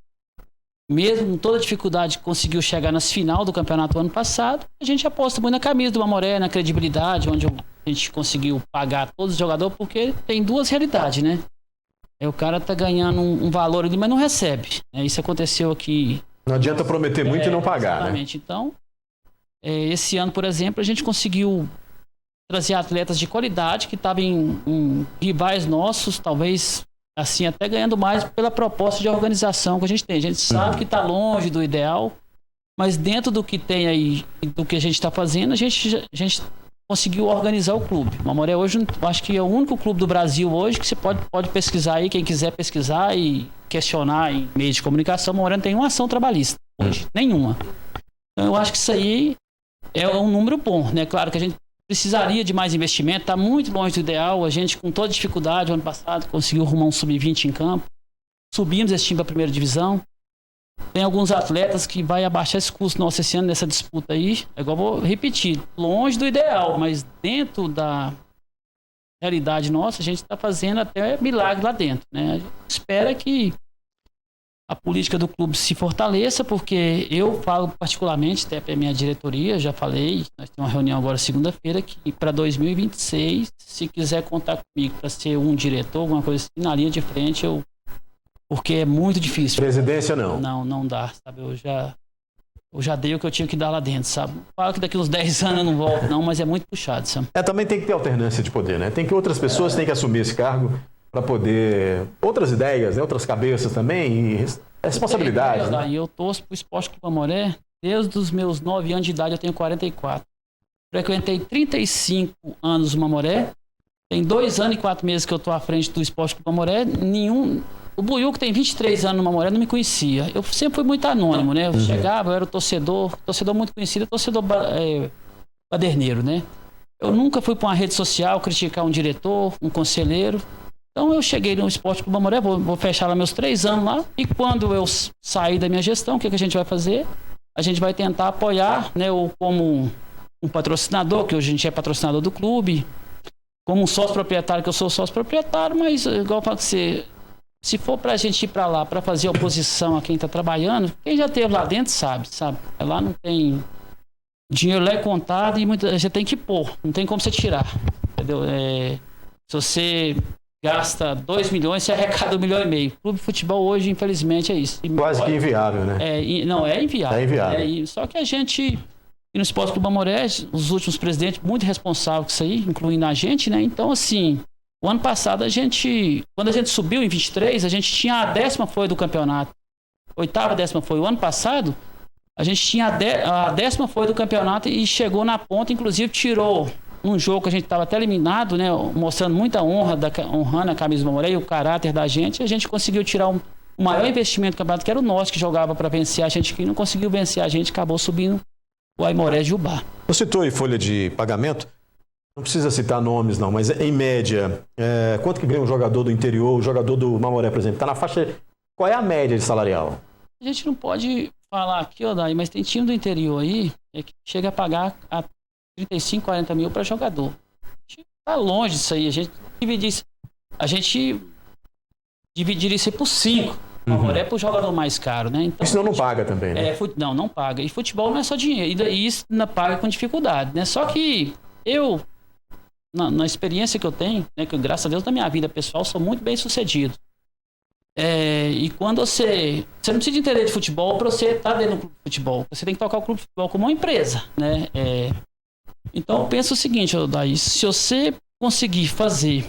Mesmo com toda a dificuldade que conseguiu chegar nas final do campeonato ano passado, a gente aposta muito na camisa do Mamoré, na credibilidade, onde a gente conseguiu pagar todos os jogadores, porque tem 2 realidades, né? O cara tá ganhando um valor ali, mas não recebe. Isso aconteceu aqui. Não adianta prometer muito e não pagar, exatamente. Né? Então, esse ano, por exemplo, a gente conseguiu trazer atletas de qualidade que estavam em rivais nossos, talvez assim até ganhando mais pela proposta de organização que a gente tem. A gente sabe que está longe do ideal, mas dentro do que tem aí, do que a gente está fazendo, a gente conseguiu organizar o clube. O Mamoré hoje, acho que é o único clube do Brasil hoje que você pode pesquisar aí, quem quiser pesquisar e questionar em meios de comunicação. O Mamoré não tem uma ação trabalhista hoje, nenhuma. Então eu acho que isso aí é um número bom, né? Claro que a gente precisaria de mais investimento, está muito longe do ideal. A gente, com toda dificuldade, ano passado conseguiu arrumar um sub-20 em campo. Subimos esse time para a primeira divisão. Tem alguns atletas que vai abaixar esse custo nosso esse ano nessa disputa aí. Igual vou repetir, longe do ideal, mas dentro da realidade nossa, a gente está fazendo até milagre lá dentro, né? A gente espera que a política do clube se fortaleça, porque eu falo particularmente, até para a minha diretoria, já falei, nós temos uma reunião agora segunda-feira, que para 2026, se quiser contar comigo para ser um diretor, alguma coisa assim, na linha de frente, porque é muito difícil. Presidência não? Não dá, sabe? Eu já dei o que eu tinha que dar lá dentro, sabe? Não falo que daqui uns 10 anos eu não volto, não, mas é muito puxado, sabe? Também tem que ter alternância de poder, né? Tem que outras pessoas têm que assumir esse cargo para poder... Outras ideias, né? Outras cabeças também e responsabilidades, né? E eu torço pro Esporte Clube Mamoré desde os meus 9 anos de idade, eu tenho 44. Frequentei 35 anos o Mamoré. Tem 2 anos e 4 meses que eu tô à frente do Esporte Clube Mamoré. O Buiú, que tem 23 anos no Mamoré, não me conhecia. Eu sempre fui muito anônimo, né? Eu chegava, eu era o torcedor muito conhecido, torcedor baderneiro, né? Eu nunca fui para uma rede social criticar um diretor, um conselheiro. Então eu cheguei no Esporte Clube Mamoré, vou fechar lá meus 3 anos lá. E quando eu sair da minha gestão, o que a gente vai fazer? A gente vai tentar apoiar, né? Ou como um patrocinador, que hoje a gente é patrocinador do clube. Como um sócio proprietário, que eu sou sócio proprietário, mas igual eu falo com você, se for pra gente ir pra lá pra fazer oposição a quem tá trabalhando, quem já esteve lá dentro sabe. Lá não tem... Dinheiro lá é contado e você tem que pôr, não tem como você tirar, entendeu? Se você gasta 2 milhões, você arrecada 1,5 milhão. Clube de futebol hoje, infelizmente, é isso. Quase que inviável, né? Não, é inviável. É inviável. Só que a gente, e no Esporte Clube Mamoré, os últimos presidentes, muito responsáveis com isso aí, incluindo a gente, né? Então, assim, o ano passado, quando a gente subiu em 23, a gente tinha a 10ª folha do campeonato. 8ª, 10ª folha. O ano passado, a gente tinha a 10ª folha do campeonato e chegou na ponta, inclusive tirou num jogo que a gente estava até eliminado, né? Mostrando muita honrando a camisa do Mamoré e o caráter da gente. A gente conseguiu tirar o maior investimento do campeonato, que era o nosso, que jogava para vencer a gente, que não conseguiu vencer a gente, acabou subindo o Aimoré de Ubá. Você citou aí folha de pagamento. Não precisa citar nomes, não, mas em média, quanto que ganha um jogador do interior, o jogador do Mamoré, por exemplo? Está na faixa. Qual é a média de salarial? A gente não pode falar aqui, Daí, mas tem time do interior aí que chega a pagar a 35, 40 mil para jogador. A gente tá longe disso aí. A gente dividiria isso aí por 5. O Mamoré é pro jogador mais caro, né? Então, isso não paga também, né? Não paga. E futebol não é só dinheiro. E isso não paga com dificuldade, né? Só que eu, na experiência que eu tenho, né, que graças a Deus na minha vida pessoal, sou muito bem sucedido. E quando você não precisa entender de futebol para você estar dentro do clube de futebol. Você tem que tocar o clube de futebol como uma empresa, né? Então, pensa o seguinte, Daí, se você conseguir fazer,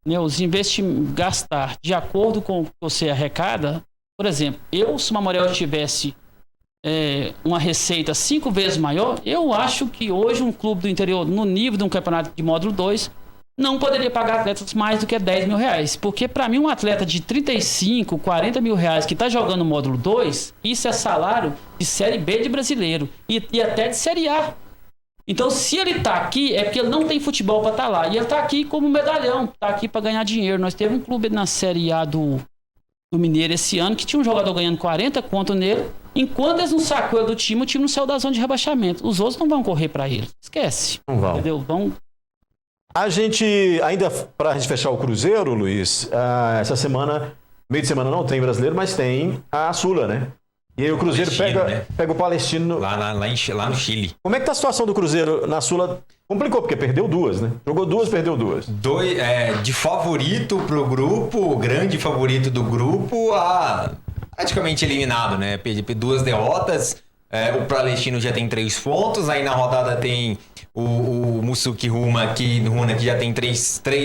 né, os investimentos, gastar de acordo com o que você arrecada, por exemplo, se o Mamoré tivesse uma receita 5 vezes maior, eu acho que hoje um clube do interior, no nível de um campeonato de módulo 2, não poderia pagar atletas mais do que 10 mil reais. Porque para mim um atleta de 35, 40 mil reais que está jogando no módulo 2, isso é salário de Série B de brasileiro e até de Série A. Então se ele está aqui é porque ele não tem futebol para estar lá. E ele está aqui como medalhão, está aqui para ganhar dinheiro. Nós teve um clube na Série A do Mineiro esse ano que tinha um jogador ganhando 40 conto nele. Enquanto eles não sacou ele do time, o time não saiu da zona de rebaixamento. Os outros não vão correr para ele. Esquece. Não vão. Entendeu? A gente, ainda para a gente fechar o Cruzeiro, Luiz, essa semana, meio de semana não tem brasileiro, mas tem a Sula, né? E aí o Cruzeiro pega o Palestino. Lá no Chile. Como é que tá a situação do Cruzeiro na Sula? Complicou, porque perdeu 2, né? Jogou 2, perdeu 2. De favorito pro grupo, grande favorito do grupo, praticamente eliminado, né? 2 derrotas. O Palestino já tem 3 pontos. Aí na rodada tem o Musuki Runa, que já tem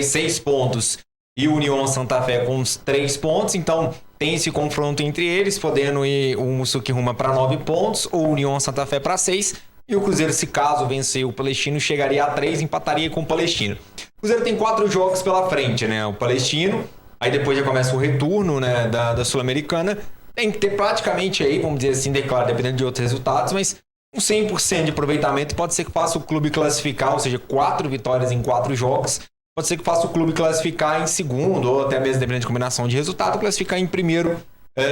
6 pontos. E o União Santa Fé com uns 3 pontos. Então tem esse confronto entre eles, podendo ir o Musuki Runa para 9 pontos, ou o União Santa Fé para 6. E o Cruzeiro, se caso vencer o Palestino, chegaria a 3, empataria com o Palestino. O Cruzeiro tem 4 jogos pela frente, né? O Palestino, aí depois já começa o retorno, né, da Sul-Americana. Tem que ter praticamente aí, vamos dizer assim, dependendo de outros resultados, mas um 100% de aproveitamento pode ser que faça o clube classificar, ou seja, 4 vitórias em 4 jogos. Pode ser que faça o clube classificar em segundo, ou até mesmo dependendo de combinação de resultado, classificar em primeiro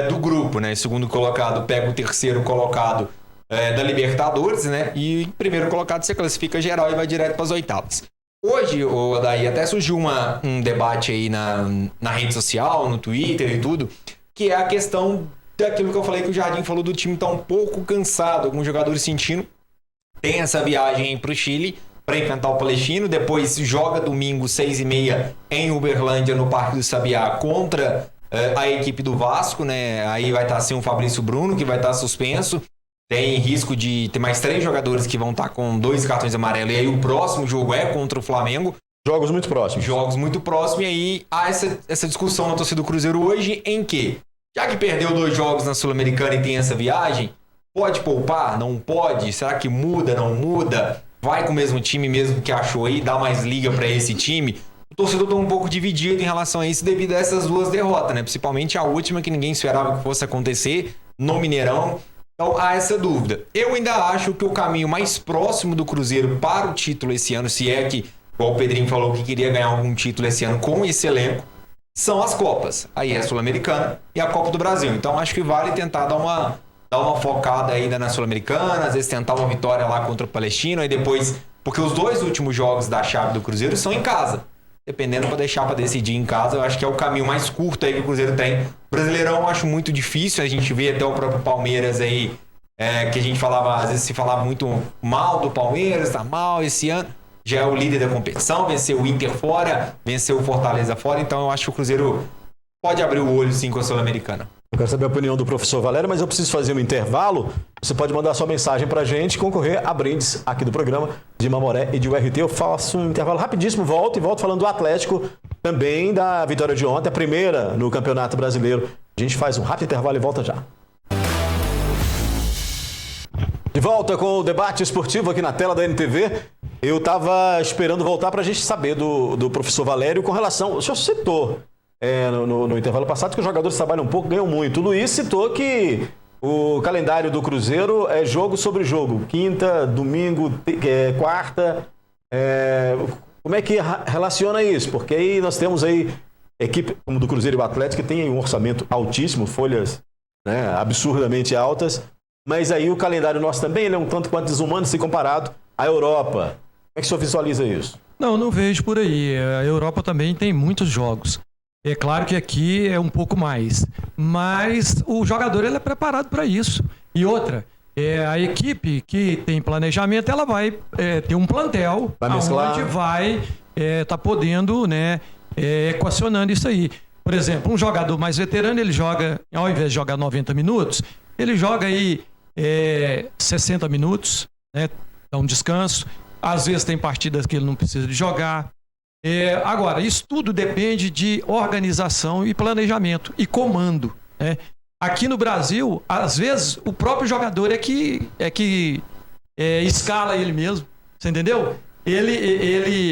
do grupo, né? Segundo colocado pega o terceiro colocado da Libertadores, né? E em primeiro colocado você classifica geral e vai direto para as oitavas. Hoje, daí até surgiu um debate aí na rede social, no Twitter e tudo, que é a questão daquilo que eu falei que o Jardim falou do time tá um pouco cansado, alguns jogadores sentindo. Tem essa viagem para o Chile para enfrentar o Palestino, depois joga domingo 6h30 em Uberlândia, no Parque do Sabiá, contra a equipe do Vasco, né? Aí vai estar sem o Fabrício Bruno, que vai estar suspenso. Tem risco de ter mais 3 jogadores que vão estar com 2 cartões amarelos. E aí o próximo jogo é contra o Flamengo. Jogos muito próximos. E aí há essa discussão na torcida do Cruzeiro hoje em que, já que perdeu 2 jogos na Sul-Americana e tem essa viagem, Pode poupar? Não pode? Será que muda? Não muda? Vai com o mesmo time mesmo que achou aí? Dá mais liga para esse time? O torcedor tá um pouco dividido em relação a isso devido a essas duas derrotas, né? Principalmente a última, que ninguém esperava que fosse acontecer no Mineirão. Então há essa dúvida. Eu ainda acho que o caminho mais próximo do Cruzeiro para o título esse ano, se é que, igual o Pedrinho falou que queria ganhar algum título esse ano com esse elenco, são as Copas. Aí é a Sul-Americana e a Copa do Brasil. Então acho que vale tentar dar uma focada ainda na Sul-Americana, às vezes tentar uma vitória lá contra o Palestino, aí depois... Porque os 2 últimos jogos da chave do Cruzeiro são em casa. Dependendo para deixar para decidir em casa, eu acho que é o caminho mais curto aí que o Cruzeiro tem. Brasileirão eu acho muito difícil, a gente vê até o próprio Palmeiras aí, que a gente falava, às vezes se falava muito mal do Palmeiras, tá mal esse ano. Já é o líder da competição, venceu o Inter fora, venceu o Fortaleza fora, então eu acho que o Cruzeiro pode abrir o olho sim com a Sul-Americana. Eu quero saber a opinião do professor Valério, mas eu preciso fazer um intervalo. Você pode mandar sua mensagem pra gente e concorrer a brindes aqui do programa de Mamoré e de URT. Eu faço um intervalo rapidíssimo, volto falando do Atlético, também da vitória de ontem, a primeira no Campeonato Brasileiro. A gente faz um rápido intervalo e volta já. De volta com o debate esportivo aqui na tela da NTV. Eu estava esperando voltar para a gente saber do professor Valério com relação... O senhor citou no intervalo passado que os jogadores trabalham um pouco, ganham muito. O Luiz citou que o calendário do Cruzeiro é jogo sobre jogo. Quinta, domingo, quarta. Como é que relaciona isso? Porque aí nós temos aí equipe como do Cruzeiro e o Atlético que tem um orçamento altíssimo, folhas, né, absurdamente altas. Mas aí o calendário nosso também ele é um tanto quanto desumano se comparado à Europa. Como é que o senhor visualiza isso? Não vejo por aí. A Europa também tem muitos jogos. É claro que aqui é um pouco mais. Mas o jogador ele é preparado para isso. E outra, a equipe que tem planejamento, ela vai ter um plantel onde vai tá podendo, né, equacionando isso aí. Por exemplo, um jogador mais veterano, ele joga, ao invés de jogar 90 minutos, ele joga aí 60 minutos, né, dá um descanso. Às vezes tem partidas que ele não precisa de jogar. Agora, isso tudo depende de organização e planejamento e comando, né? Aqui no Brasil, às vezes, o próprio jogador é que escala ele mesmo, você entendeu?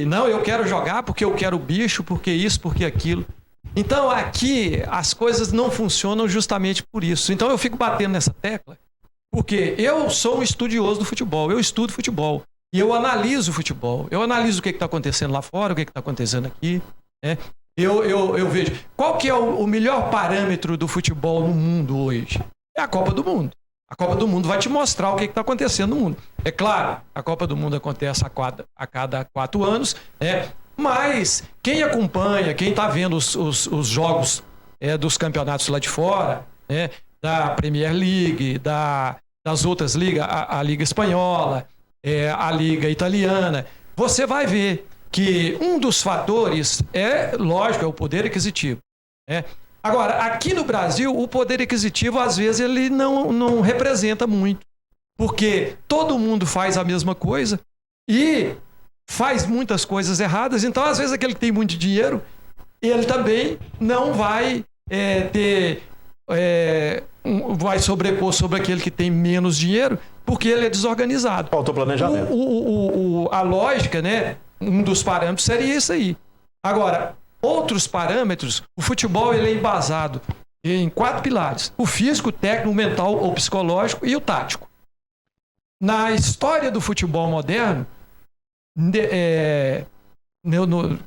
Não, eu quero jogar porque eu quero bicho, porque isso, porque aquilo. Então, aqui, as coisas não funcionam justamente por isso. Então, eu fico batendo nessa tecla, porque eu sou um estudioso do futebol, eu estudo futebol. E eu analiso o futebol, eu analiso o que está acontecendo lá fora, o que está acontecendo aqui, né? Eu vejo. Qual que é o melhor parâmetro do futebol no mundo hoje? É a Copa do Mundo. A Copa do Mundo vai te mostrar o que está acontecendo no mundo. É claro, a Copa do Mundo acontece a cada 4 anos, né? Mas quem acompanha, quem está vendo os jogos dos campeonatos lá de fora, né? Da Premier League, das outras ligas, a Liga Espanhola, a Liga Italiana, você vai ver que um dos fatores lógico, é o poder aquisitivo, né? Agora, aqui no Brasil, o poder aquisitivo, às vezes, ele não representa muito, porque todo mundo faz a mesma coisa e faz muitas coisas erradas, então, às vezes, aquele que tem muito dinheiro, ele também não vai vai sobrepor sobre aquele que tem menos dinheiro, porque ele é desorganizado. Falta o planejamento. A lógica, né? Um dos parâmetros seria isso aí. Agora, outros parâmetros, o futebol ele é embasado em 4 pilares: o físico, o técnico, o mental ou psicológico e o tático. Na história do futebol moderno,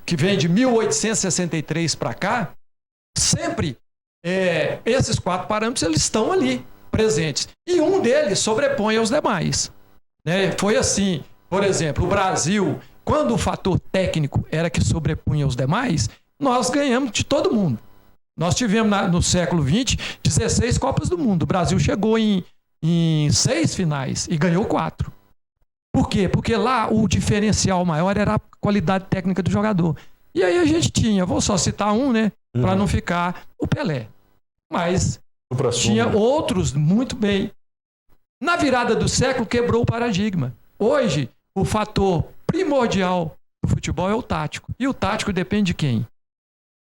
que vem de 1863 para cá, sempre esses 4 parâmetros eles estão ali presentes. E um deles sobrepõe aos demais, né? Foi assim, por exemplo, o Brasil, quando o fator técnico era que sobrepunha aos demais, nós ganhamos de todo mundo. Nós tivemos no século XX 16 Copas do Mundo. O Brasil chegou em 6 finais e ganhou 4. Por quê? Porque lá o diferencial maior era a qualidade técnica do jogador. E aí a gente tinha, vou só citar um, né? Para não ficar o Pelé. Mas tinha outros muito bem. Na virada do século quebrou o paradigma. Hoje, o fator primordial do futebol é o tático. E o tático depende de quem?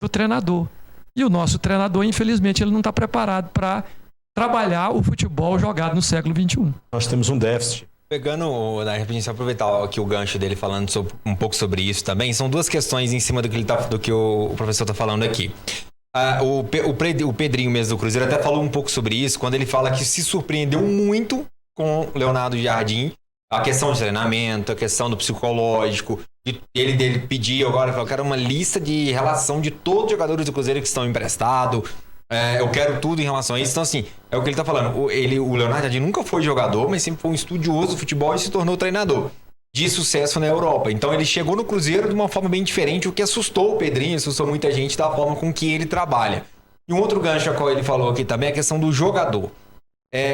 Do treinador. E o nosso treinador, infelizmente, ele não está preparado para trabalhar o futebol jogado no século XXI. Nós temos um déficit. Pegando, de repente, só aproveitar aqui o gancho dele falando um pouco sobre isso também, são duas questões em cima do que o professor está falando aqui. O Pedrinho mesmo do Cruzeiro até falou um pouco sobre isso, quando ele fala que se surpreendeu muito com o Leonardo Jardim, a questão de treinamento, a questão do psicológico, dele pedir agora, eu quero uma lista de relação de todos os jogadores do Cruzeiro que estão emprestados, eu quero tudo em relação a isso. Então, assim, é o que ele tá falando. O Leonardo Jardim nunca foi jogador, mas sempre foi um estudioso do futebol e se tornou treinador de sucesso na Europa. Então, ele chegou no Cruzeiro de uma forma bem diferente, o que assustou o Pedrinho, assustou muita gente da forma com que ele trabalha. E um outro gancho a qual ele falou aqui também é a questão do jogador.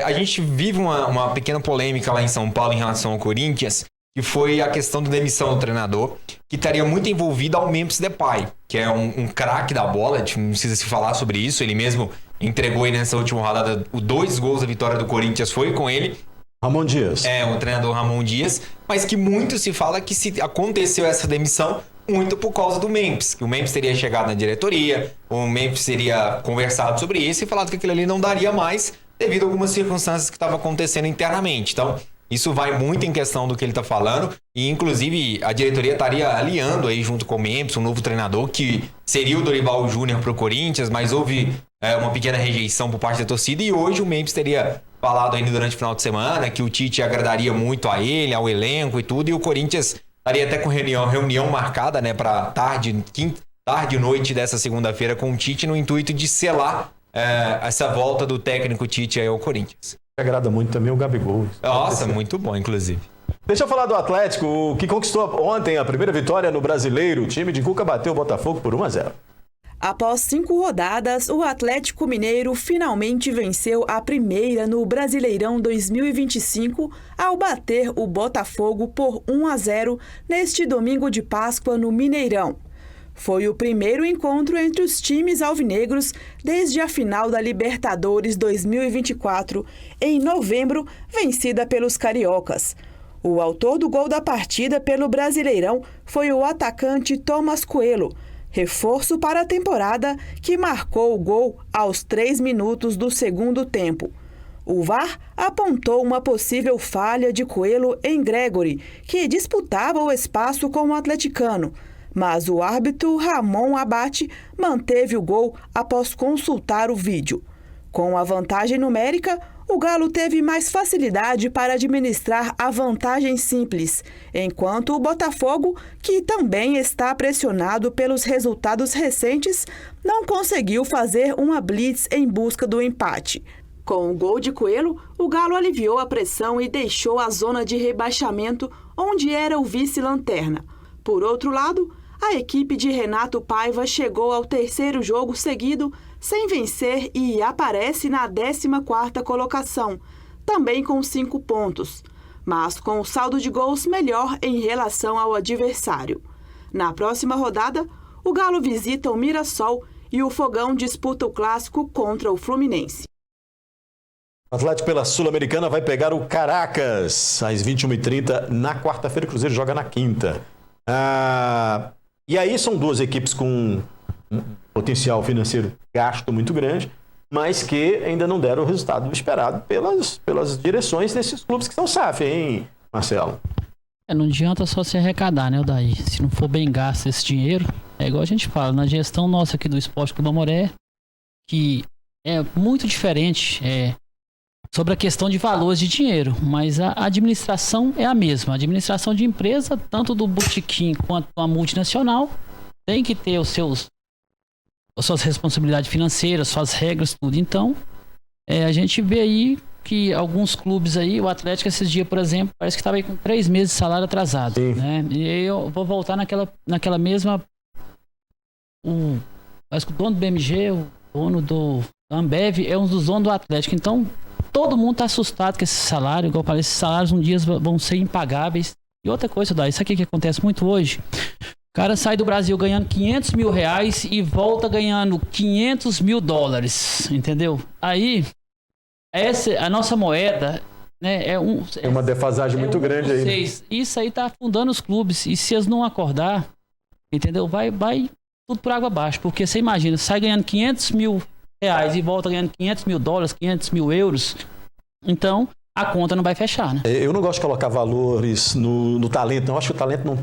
A gente vive uma pequena polêmica lá em São Paulo em relação ao Corinthians, que foi a questão da demissão do treinador, que estaria muito envolvido ao Memphis Depay, que é um craque da bola, a gente não precisa se falar sobre isso, ele mesmo entregou aí nessa última rodada 2 gols da vitória do Corinthians, foi com ele. Ramon Dias. O treinador Ramon Dias, mas que muito se fala que se aconteceu essa demissão, muito por causa do Memphis, que o Memphis teria chegado na diretoria, o Memphis teria conversado sobre isso e falado que aquilo ali não daria mais, devido a algumas circunstâncias que estavam acontecendo internamente. Então, isso vai muito em questão do que ele está falando e, inclusive, a diretoria estaria aliando aí junto com o Memphis, um novo treinador, que seria o Dorival Júnior para o Corinthians, mas houve uma pequena rejeição por parte da torcida e hoje o Memphis teria falado ainda durante o final de semana que o Tite agradaria muito a ele, ao elenco e tudo, e o Corinthians estaria até com reunião marcada, né, para tarde e noite dessa segunda-feira com o Tite no intuito de selar essa volta do técnico Tite aí ao Corinthians. Agrada muito também o Gabigol. Nossa, muito bom, inclusive. Deixa eu falar do Atlético, que conquistou ontem a primeira vitória no Brasileiro. O time de Cuca bateu o Botafogo por 1-0. Após 5 rodadas, o Atlético Mineiro finalmente venceu a primeira no Brasileirão 2025 ao bater o Botafogo por 1-0 neste domingo de Páscoa no Mineirão. Foi o primeiro encontro entre os times alvinegros desde a final da Libertadores 2024, em novembro, vencida pelos cariocas. O autor do gol da partida pelo Brasileirão foi o atacante Thomas Coelho, reforço para a temporada, que marcou o gol aos 3 minutos do segundo tempo. O VAR apontou uma possível falha de Coelho em Gregory, que disputava o espaço com o atleticano, mas o árbitro Ramon Abate manteve o gol após consultar o vídeo. Com a vantagem numérica, o Galo teve mais facilidade para administrar a vantagem simples, enquanto o Botafogo, que também está pressionado pelos resultados recentes, não conseguiu fazer uma blitz em busca do empate. Com o gol de Coelho, o Galo aliviou a pressão e deixou a zona de rebaixamento, onde era o vice-lanterna. Por outro lado, a equipe de Renato Paiva chegou ao 3º jogo seguido sem vencer e aparece na 14ª colocação, também com 5 pontos, mas com o saldo de gols melhor em relação ao adversário. Na próxima rodada, o Galo visita o Mirassol e o Fogão disputa o clássico contra o Fluminense. O Atlético pela Sul-Americana vai pegar o Caracas às 21h30 na quarta-feira. O Cruzeiro joga na quinta. E aí são duas equipes com um potencial financeiro gasto muito grande, mas que ainda não deram o resultado esperado pelas direções desses clubes que são SAF, hein, Marcelo? Não adianta só se arrecadar, né, Odair? Se não for bem gasto esse dinheiro, é igual a gente fala, na gestão nossa aqui do Esporte Clube Amoré, que é muito diferente sobre a questão de valores de dinheiro, mas a administração é a mesma. A administração de empresa, tanto do botequim quanto a multinacional, tem que ter as suas responsabilidades financeiras, suas regras, tudo. Então, a gente vê aí que alguns clubes aí, o Atlético esses dias, por exemplo, parece que estava aí com 3 meses de salário atrasado, né? E aí eu vou voltar naquela mesma... Parece que o dono do BMG, o dono do Ambev, é um dos donos do Atlético. Então, todo mundo está assustado com esse salário, igual parece, esses salários um dia vão ser impagáveis. E outra coisa, Daí, isso aqui que acontece muito hoje, o cara sai do Brasil ganhando R$500 mil e volta ganhando $500 mil, entendeu? Aí, a nossa moeda, né, é uma defasagem muito grande aí. Isso aí tá afundando os clubes, e se eles não acordar, entendeu? Vai tudo por água abaixo, porque você imagina, sai ganhando R$500 mil reais e volta ganhando 500 mil dólares, 500 mil euros. Então, a conta não vai fechar, né? Eu não gosto de colocar valores no talento, não. Eu acho que o talento não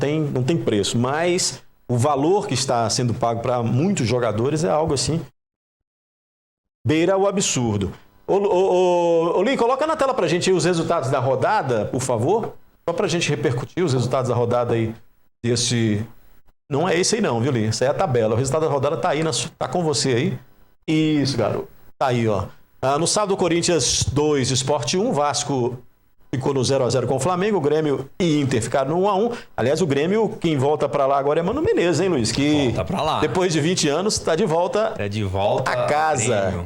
tem preço, mas o valor que está sendo pago para muitos jogadores é algo assim, beira o absurdo. Ô Lin, coloca na tela pra gente aí os resultados da rodada, por favor, só pra gente repercutir os resultados da rodada aí desse... Não é esse aí não, viu, Lin? Essa é a tabela. O resultado da rodada tá aí, tá com você aí. Isso, garoto. Tá aí, ó. No sábado, Corinthians 2, Sport 1, Vasco ficou no 0x0 com o Flamengo, o Grêmio e Inter ficaram no 1x1. Aliás, o Grêmio, quem volta pra lá agora é Mano Menezes, hein, Luiz? Que volta pra lá. Depois de 20 anos, tá de volta, a casa.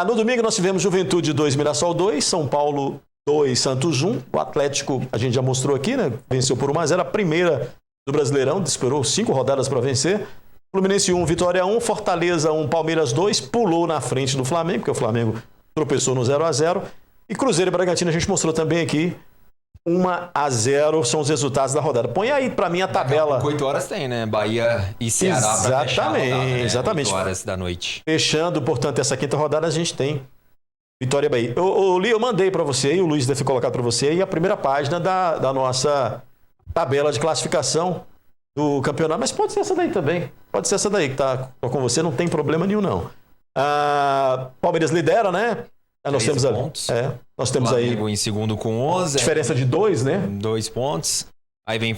No domingo nós tivemos Juventude 2, Mirassol 2, São Paulo 2, Santos 1. O Atlético, a gente já mostrou aqui, né? Venceu por 1x0, a primeira do Brasileirão, esperou 5 rodadas para vencer. Fluminense 1, Vitória 1, Fortaleza 1, Palmeiras 2, pulou na frente do Flamengo, porque o Flamengo tropeçou no 0x0. E Cruzeiro e Bragantino a gente mostrou também aqui, 1x0 são os resultados da rodada. Põe aí pra mim a tabela. 8 horas tem, né? Bahia e Ceará pra fechar a rodada, né? Exatamente. 8 horas da noite. Fechando, portanto, essa quinta rodada a gente tem Vitória e Bahia. Li, eu mandei pra você, e o Luiz deve colocar pra você aí a primeira página da nossa tabela de classificação do campeonato. Mas pode ser essa daí também. Pode ser essa daí que tá com você, não tem problema nenhum, não. Palmeiras lidera, né? Nós temos pontos. Nós temos Flamengo aí em segundo com 11. Diferença de 2, né? 2 pontos. Aí vem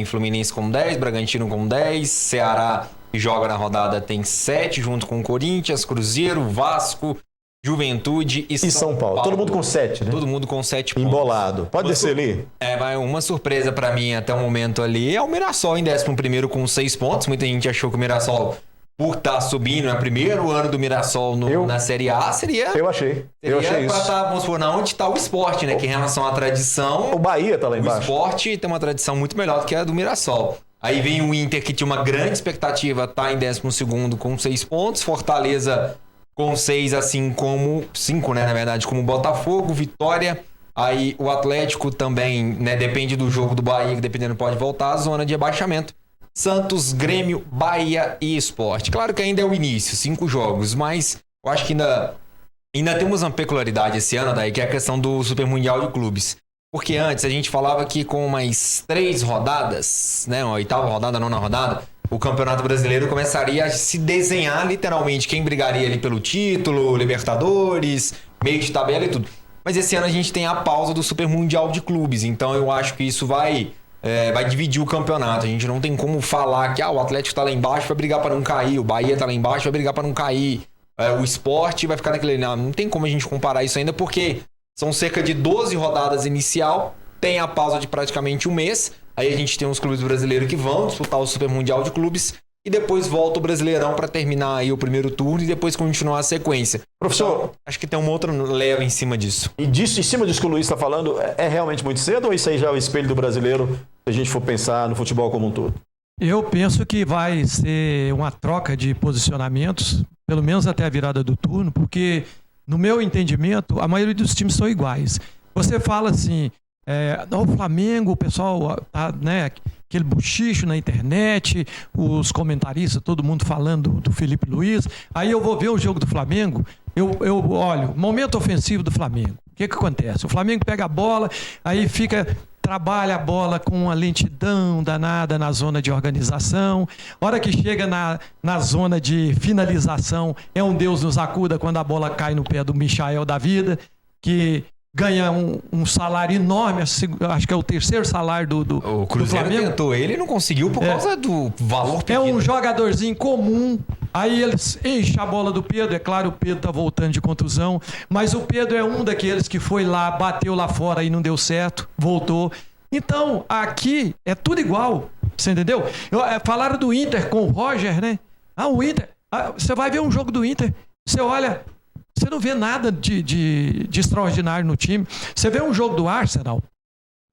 Fluminense com 10, Bragantino com 10, Ceará, que joga na rodada, tem 7, junto com Corinthians, Cruzeiro, Vasco, Juventude e São Paulo. Todo mundo com 7, né? Todo mundo com 7 pontos. Embolado. Pode descer ali. Vai uma surpresa pra mim até o momento ali é o Mirassol em 11º com 6 pontos. Muita gente achou que o Mirassol, por estar subindo, é o primeiro ano do Mirassol na Série A, seria... Eu achei isso. Vamos supor, onde está o Sport, né? Que em relação à tradição... O Bahia tá lá embaixo. O Sport tem uma tradição muito melhor do que a do Mirassol. Aí vem o Inter, que tinha uma grande expectativa, tá em 12º com 6 pontos. Fortaleza com 6, assim como... 5, né? Na verdade, como o Botafogo, Vitória... Aí o Atlético também, né? Depende do jogo do Bahia, que dependendo pode voltar à zona de rebaixamento. Santos, Grêmio, Bahia e Sport. Claro que ainda é o início, 5 jogos, mas eu acho que ainda temos uma peculiaridade esse ano, daí, que é a questão do Super Mundial de Clubes. Porque antes a gente falava que com mais 3 rodadas, né, uma 8ª rodada, 9ª rodada, o Campeonato Brasileiro começaria a se desenhar literalmente quem brigaria ali pelo título, Libertadores, meio de tabela e tudo. Mas esse ano a gente tem a pausa do Super Mundial de Clubes, então eu acho que isso vai dividir o campeonato. A gente não tem como falar que o Atlético tá lá embaixo, vai brigar para não cair, o Bahia tá lá embaixo, vai brigar para não cair, o Sport vai ficar naquele... Não tem como a gente comparar isso ainda, porque são cerca de 12 rodadas inicial, tem a pausa de praticamente 1 mês, aí a gente tem os clubes brasileiros que vão disputar o Super Mundial de Clubes, e depois volta o Brasileirão para terminar aí o primeiro turno e depois continuar a sequência. Professor, então, acho que tem uma outra leva em cima disso. E em cima disso que o Luiz está falando, é realmente muito cedo ou isso aí já é o espelho do brasileiro, se a gente for pensar no futebol como um todo? Eu penso que vai ser uma troca de posicionamentos, pelo menos até a virada do turno, porque, no meu entendimento, a maioria dos times são iguais. Você fala assim, o Flamengo, o pessoal tá, né, aquele buchicho na internet, os comentaristas, todo mundo falando do Felipe Luiz. Aí eu vou ver o jogo do Flamengo, eu olho, momento ofensivo do Flamengo. O que acontece? O Flamengo pega a bola, aí trabalha a bola com uma lentidão danada na zona de organização. Hora que chega na zona de finalização, é um Deus nos acuda quando a bola cai no pé do Michael da vida, que ganha um salário enorme, acho que é o 3º salário do Cruzeiro Flamengo. Tentou ele não conseguiu por causa do valor pedido. É um jogadorzinho comum, aí eles enchem a bola do Pedro, é claro, o Pedro tá voltando de contusão, mas o Pedro é um daqueles que foi lá, bateu lá fora e não deu certo, voltou. Então, aqui é tudo igual, você entendeu? Falaram do Inter com o Roger, né? O Inter, você vai ver um jogo do Inter, você olha... Você não vê nada de extraordinário no time. Você vê um jogo do Arsenal,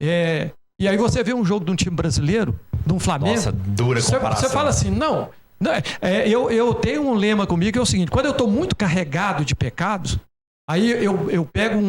e aí você vê um jogo de um time brasileiro, de um Flamengo. Nossa, dura comparação. Você fala assim, não. Eu tenho um lema comigo que é o seguinte: quando eu estou muito carregado de pecados, Aí eu pego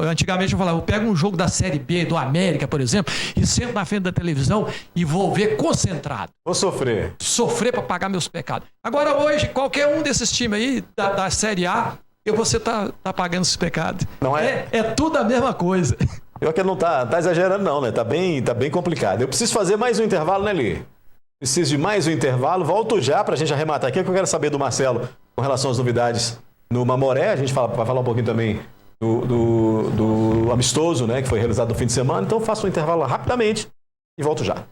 antigamente eu falava, eu pego um jogo da Série B, do América, por exemplo, e sento na frente da televisão e vou ver concentrado. Vou sofrer. Sofrer para pagar meus pecados. Agora hoje, qualquer um desses times aí, da Série A, você tá pagando esses pecados. Não é? É tudo a mesma coisa. Pior que ele não tá exagerando não, né? Tá bem complicado. Eu preciso fazer mais um intervalo, né, Li? Preciso de mais um intervalo. Volto já pra gente arrematar aqui, que eu quero saber do Marcelo com relação às novidades no Mamoré. A gente vai falar um pouquinho também do amistoso, né, que foi realizado no fim de semana. Então faço um intervalo rapidamente e volto já.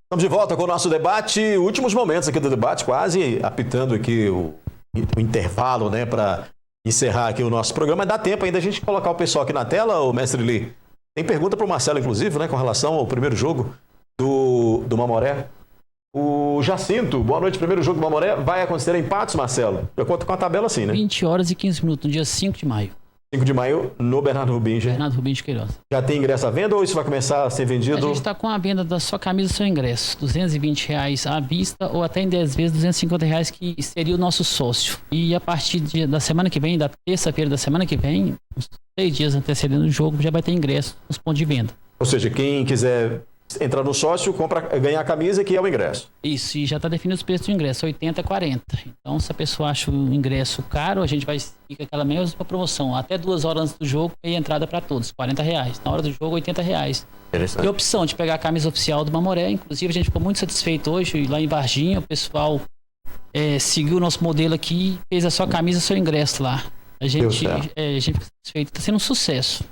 Estamos de volta com o nosso debate. Últimos momentos aqui do debate, quase apitando aqui o intervalo, né, para encerrar aqui o nosso programa. Dá tempo ainda a gente colocar o pessoal aqui na tela, o mestre Li. Tem pergunta para o Marcelo, inclusive, né, com relação ao primeiro jogo do Mamoré. O Jacinto, boa noite. Primeiro jogo do Mamoré vai acontecer empates, Marcelo? Eu conto com a tabela assim, né? 20 horas e 15 minutos, no dia 5 de maio. 5 de maio, no Bernardo Rubinho. Bernardo Rubinho de Queiroz. Já tem ingresso à venda ou isso vai começar a ser vendido? A gente está com a venda da sua camisa, seu ingresso. R$220 à vista ou até em 10 vezes R$250, que seria o nosso sócio. E a partir da semana que vem, da terça-feira da semana que vem, uns 6 dias antecedendo o jogo, já vai ter ingresso nos pontos de venda. Ou seja, quem quiser entrar no sócio, ganhar a camisa, que é o ingresso. Isso, e já está definido os preços do ingresso, 80 a 40. Então, se a pessoa acha o ingresso caro, a gente vai seguir com aquela mesma promoção. Até 2 horas antes do jogo, e entrada para todos, R$40. Na hora do jogo, R$80. E a opção de pegar a camisa oficial do Mamoré. Inclusive, a gente ficou muito satisfeito hoje, lá em Varginha, o pessoal seguiu o nosso modelo aqui, fez a sua camisa, seu ingresso lá. A gente fica satisfeito, está sendo um sucesso.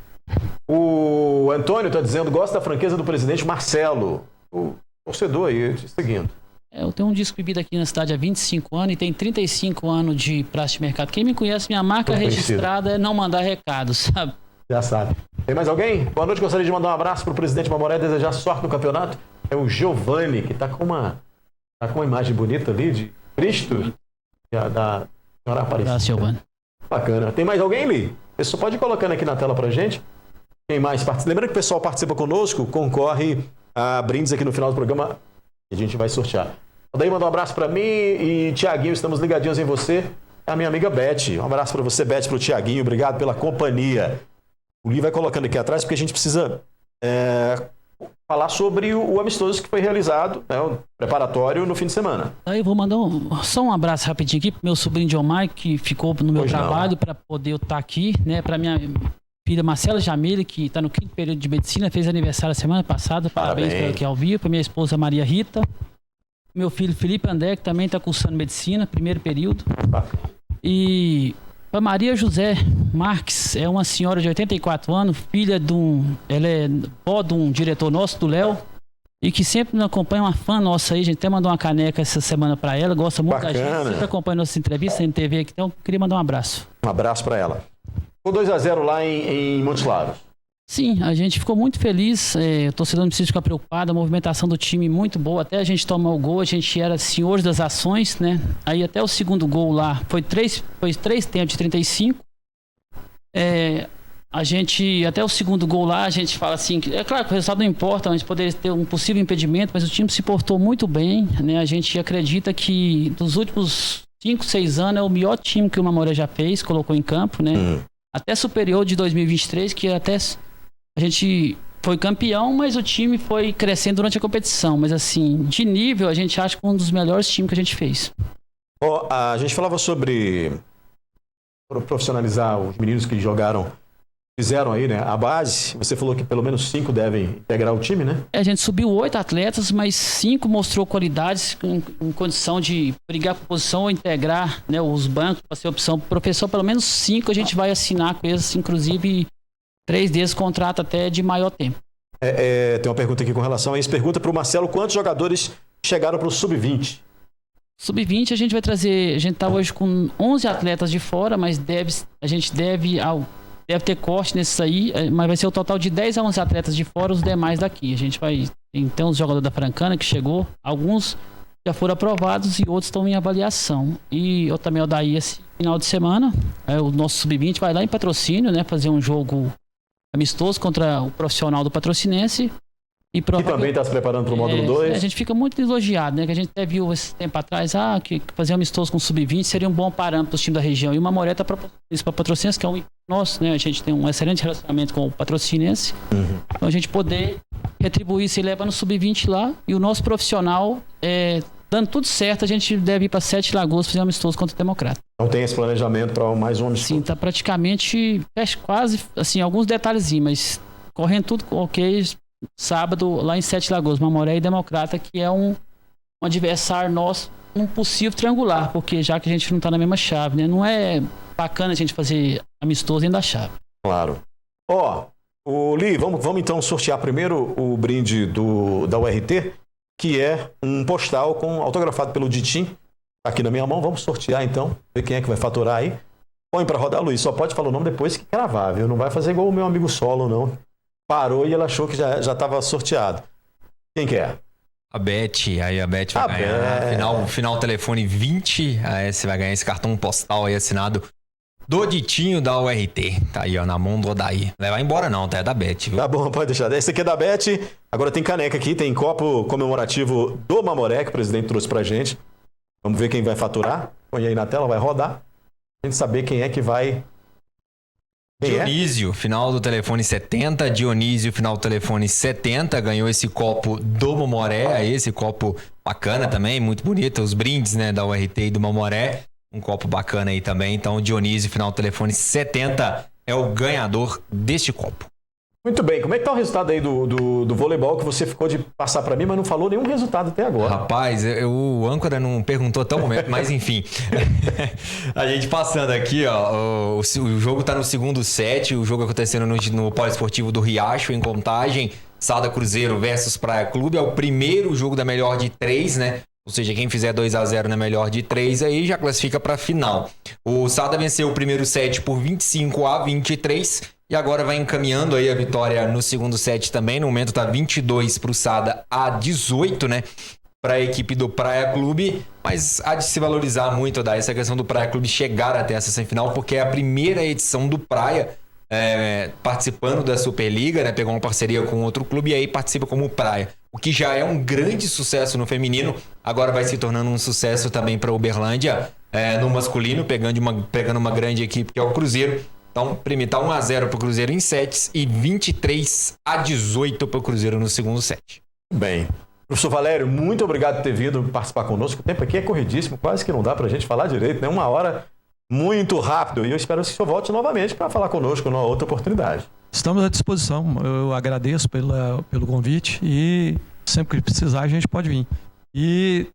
O Antônio está dizendo, gosta da franqueza do presidente Marcelo. O torcedor aí, seguindo. Eu tenho um disco de bebida aqui na cidade há 25 anos e tem 35 anos de praça de mercado. Quem me conhece, minha marca registrada é não mandar recado, sabe? Já sabe. Tem mais alguém? Boa noite, gostaria de mandar um abraço para o presidente Mamoré, desejar sorte no campeonato. É o Giovanni, que está com uma imagem bonita ali de Cristo, da Senhora Aparecida. Giovanni. Bacana. Tem mais alguém, Li? Você pode ir colocando aqui na tela pra gente. Quem mais participa? Lembrando que o pessoal participa conosco, concorre a brindes aqui no final do programa que a gente vai sortear. Daí manda um abraço pra mim e Tiaguinho, estamos ligadinhos em você. A minha amiga Beth. Um abraço pra você, Beth, pro Tiaguinho. Obrigado pela companhia. O Li vai colocando aqui atrás porque a gente precisa falar sobre o amistoso que foi realizado, né, o preparatório no fim de semana. Aí eu vou mandar só um abraço rapidinho aqui pro meu sobrinho John Mike, que ficou no meu trabalho para poder eu estar aqui, né, para minha filha Marcela Jamile, que está no 5º período de medicina, fez aniversário semana passada, parabéns para ela aqui ao vivo, para minha esposa Maria Rita, meu filho Felipe André, que também está cursando medicina, 1º período, e a Maria José Marques é uma senhora de 84 anos, filha ela é vó de um diretor nosso, do Léo, e que sempre nos acompanha, uma fã nossa aí, a gente até mandou uma caneca essa semana para ela, gosta muito da gente, sempre acompanha nossas entrevistas na TV aqui, então queria mandar um abraço. Um abraço para ela. Ficou 2-0 lá em Montes Claros. Sim, a gente ficou muito feliz, o torcedor não precisa ficar preocupado, a movimentação do time muito boa, até a gente tomar o gol, a gente era senhores das ações, né? Aí até o segundo gol lá, foi três tempos de 35. A gente, até o segundo gol lá, a gente fala assim, é claro que o resultado não importa, mas poderia ter um possível impedimento, mas o time se portou muito bem, né? A gente acredita que dos últimos 5, 6 anos é o melhor time que o Mamoré já fez, colocou em campo, né? Até superior de 2023, que até a gente foi campeão, mas o time foi crescendo durante a competição. Mas assim, de nível, a gente acha que um dos melhores times que a gente fez. A gente falava sobre profissionalizar os meninos que fizeram aí, né, a base. Você falou que pelo menos 5 devem integrar o time, né? A gente subiu 8 atletas, mas 5 mostrou qualidades em condição de brigar por posição ou integrar, né, os bancos para ser opção. Professor, pelo menos 5 a gente vai assinar com eles, inclusive 3 deles contrato até de maior tempo. Tem uma pergunta aqui com relação a isso. Pergunta para o Marcelo, quantos jogadores chegaram para o Sub-20? Sub-20 a gente vai trazer, a gente está hoje com 11 atletas de fora, mas a gente deve ter corte nesses aí, mas vai ser o total de 10 a 11 atletas de fora, os demais daqui. A gente vai, tem uns jogadores da Francana que chegou, alguns já foram aprovados e outros estão em avaliação. E eu também, daí esse final de semana, o nosso Sub-20 vai lá em Patrocínio, né, fazer um jogo amistoso contra o profissional do Patrocinense. Que também está se preparando para o módulo 2. A gente fica muito elogiado, né? Que a gente até viu esse tempo atrás, que fazer amistoso com o Sub-20 seria um bom parâmetro para os times da região. E o Mamoré está propondo isso para Patrocinense, que é um nosso, né? A gente tem um excelente relacionamento com o Patrocinense. Então a gente poder retribuir isso e levar no Sub-20 lá. E o nosso profissional, dando tudo certo, a gente deve ir para 7 Lagoas fazer um amistoso contra o Democrata. Então tem esse planejamento para mais um amistoso? Sim, está praticamente, quase, assim, alguns detalhezinhos, mas correndo tudo ok. Sábado, lá em 7 Lagoas, Mamoré e Democrata, que é um adversário nosso, um possível triangular, porque já que a gente não está na mesma chave, né? Não é bacana a gente fazer amistoso dentro da chave. Claro. Li, vamos então sortear primeiro o brinde da URT, que é um postal autografado pelo Ditim, aqui na minha mão. Vamos sortear então, ver quem é que vai faturar aí. Põe para rodar, Luiz, só pode falar o nome depois que gravar, viu? Não vai fazer igual o meu amigo Solo, não. Parou e ela achou que já estava sorteado. Quem que é? A Beth vai ganhar. Final telefone 20. Aí você vai ganhar esse cartão postal aí assinado do Ditinho da URT. Tá aí, na mão do Odaí. Não vai embora não, tá? É da Beth, viu? Tá bom, pode deixar. Esse aqui é da Beth. Agora tem caneca aqui, tem copo comemorativo do Mamoré, que o presidente trouxe pra gente. Vamos ver quem vai faturar. Põe aí na tela, vai rodar. A gente saber quem é que vai... Dionísio, final do telefone 70. Dionísio, final do telefone 70. Ganhou esse copo do Mamoré. Esse copo bacana também, muito bonito. Os brindes, né, da URT e do Mamoré. Um copo bacana aí também. Então, o Dionísio, final do telefone 70, é o ganhador deste copo. Muito bem. Como é que tá o resultado aí do voleibol que você ficou de passar para mim, mas não falou nenhum resultado até agora? Rapaz, o âncora não perguntou até o momento, mas enfim. A gente passando aqui, o jogo tá no segundo set, o jogo acontecendo no Poliesportivo do Riacho, em Contagem. Sada Cruzeiro versus Praia Clube. É o primeiro jogo da melhor de 3, né? Ou seja, quem fizer 2-0 na melhor de 3 aí já classifica para a final. O Sada venceu o primeiro set por 25-23 e agora vai encaminhando aí a vitória no segundo set também. No momento tá 22 para o Sada a 18, né? Para a equipe do Praia Clube. Mas há de se valorizar muito essa questão do Praia Clube chegar até essa semifinal, porque é a primeira edição do Praia participando da Superliga, né? Pegou uma parceria com outro clube e aí participa como Praia. O que já é um grande sucesso no feminino, agora vai se tornando um sucesso também para Uberlândia no masculino, pegando uma grande equipe que é o Cruzeiro. Então, tá 1-0 para o Cruzeiro em sets e 23-18 para o Cruzeiro no segundo set. Bem. Professor Valério, muito obrigado por ter vindo participar conosco. O tempo aqui é corridíssimo, quase que não dá para a gente falar direito, né? 1 hora muito rápido. E eu espero que o senhor volte novamente para falar conosco numa outra oportunidade. Estamos à disposição. Eu agradeço pelo convite e sempre que precisar a gente pode vir. E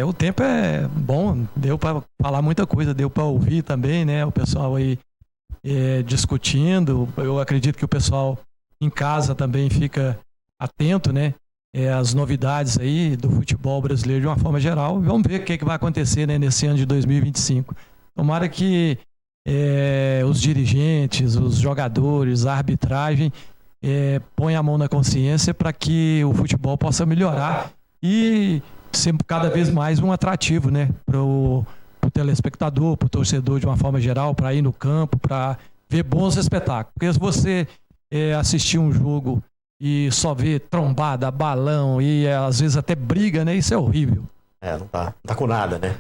o tempo é bom, deu para falar muita coisa, deu para ouvir também, né? O pessoal aí discutindo. Eu acredito que o pessoal em casa também fica atento, né? As novidades aí do futebol brasileiro de uma forma geral. Vamos ver o que vai acontecer, né, nesse ano de 2025. Tomara que os dirigentes, os jogadores, a arbitragem ponham a mão na consciência para que o futebol possa melhorar e ser cada vez mais um atrativo, né, para o telespectador, para o torcedor de uma forma geral, para ir no campo, para ver bons espetáculos. Porque se você assistir um jogo e só ver trombada, balão e às vezes até briga, né, isso é horrível. Não tá com nada, né?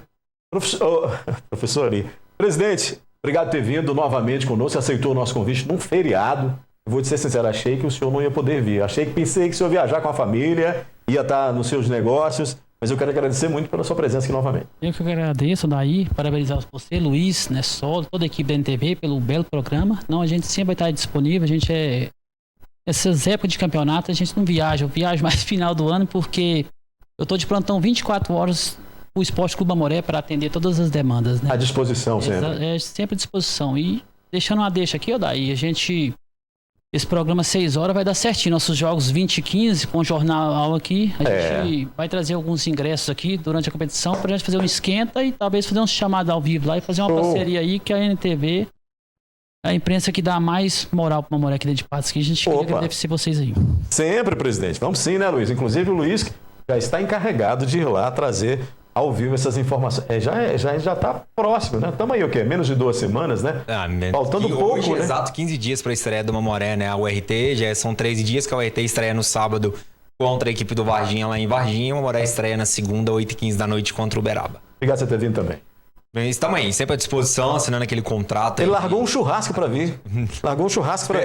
Professor ali, presidente, obrigado por ter vindo novamente conosco, aceitou o nosso convite num feriado. Eu vou te ser sincero, achei que o senhor não ia poder vir. Pensei que o senhor ia viajar com a família, ia estar nos seus negócios, mas eu quero agradecer muito pela sua presença aqui novamente. Eu que agradeço, daí, parabenizar você, Luiz, né, Solo, toda a equipe da NTV pelo belo programa. Não, a gente sempre vai estar disponível, a gente essas épocas de campeonato, a gente não viaja, eu viajo mais final do ano porque eu tô de plantão 24 horas o Esporte Clube Mamoré para atender todas as demandas, né? À disposição sempre. Sempre à disposição. E deixando uma deixa aqui, daí, esse programa 6 horas vai dar certinho. Nossos jogos 20 e 15, com o jornal aqui, a gente vai trazer alguns ingressos aqui durante a competição pra gente fazer um esquenta e talvez fazer um chamado ao vivo lá e fazer uma parceria aí que a NTV, a imprensa que dá mais moral pro Mamoré aqui dentro de Patos, que a gente queria agradecer vocês aí. Sempre, presidente. Vamos sim, né, Luiz? Inclusive o Luiz já está encarregado de ir lá trazer ao vivo essas informações. Já tá próximo, né? Estamos aí o quê? Menos de 2 semanas, né? Faltando pouco, hoje, né? Exato, 15 dias para a estreia do Mamoré, né? A URT, são 13 dias que a URT estreia no sábado contra a equipe do Varginha lá em Varginha. O Mamoré estreia na segunda, 8h15 da noite contra o Uberaba. Obrigado por você ter vindo também. Estamos aí, sempre à disposição, assinando aquele contrato. Ele largou um churrasco para vir.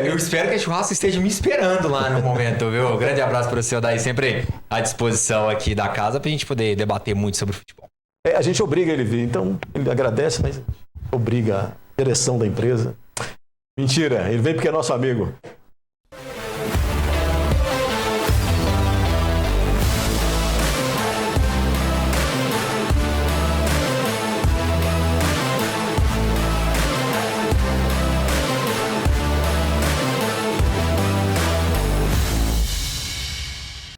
Eu espero que a churrasco esteja me esperando lá no momento, viu? Grande abraço para você, Odair, sempre à disposição aqui da casa pra gente poder debater muito sobre futebol. A gente obriga ele a vir, então ele agradece, mas obriga a direção da empresa. Mentira, ele vem porque é nosso amigo.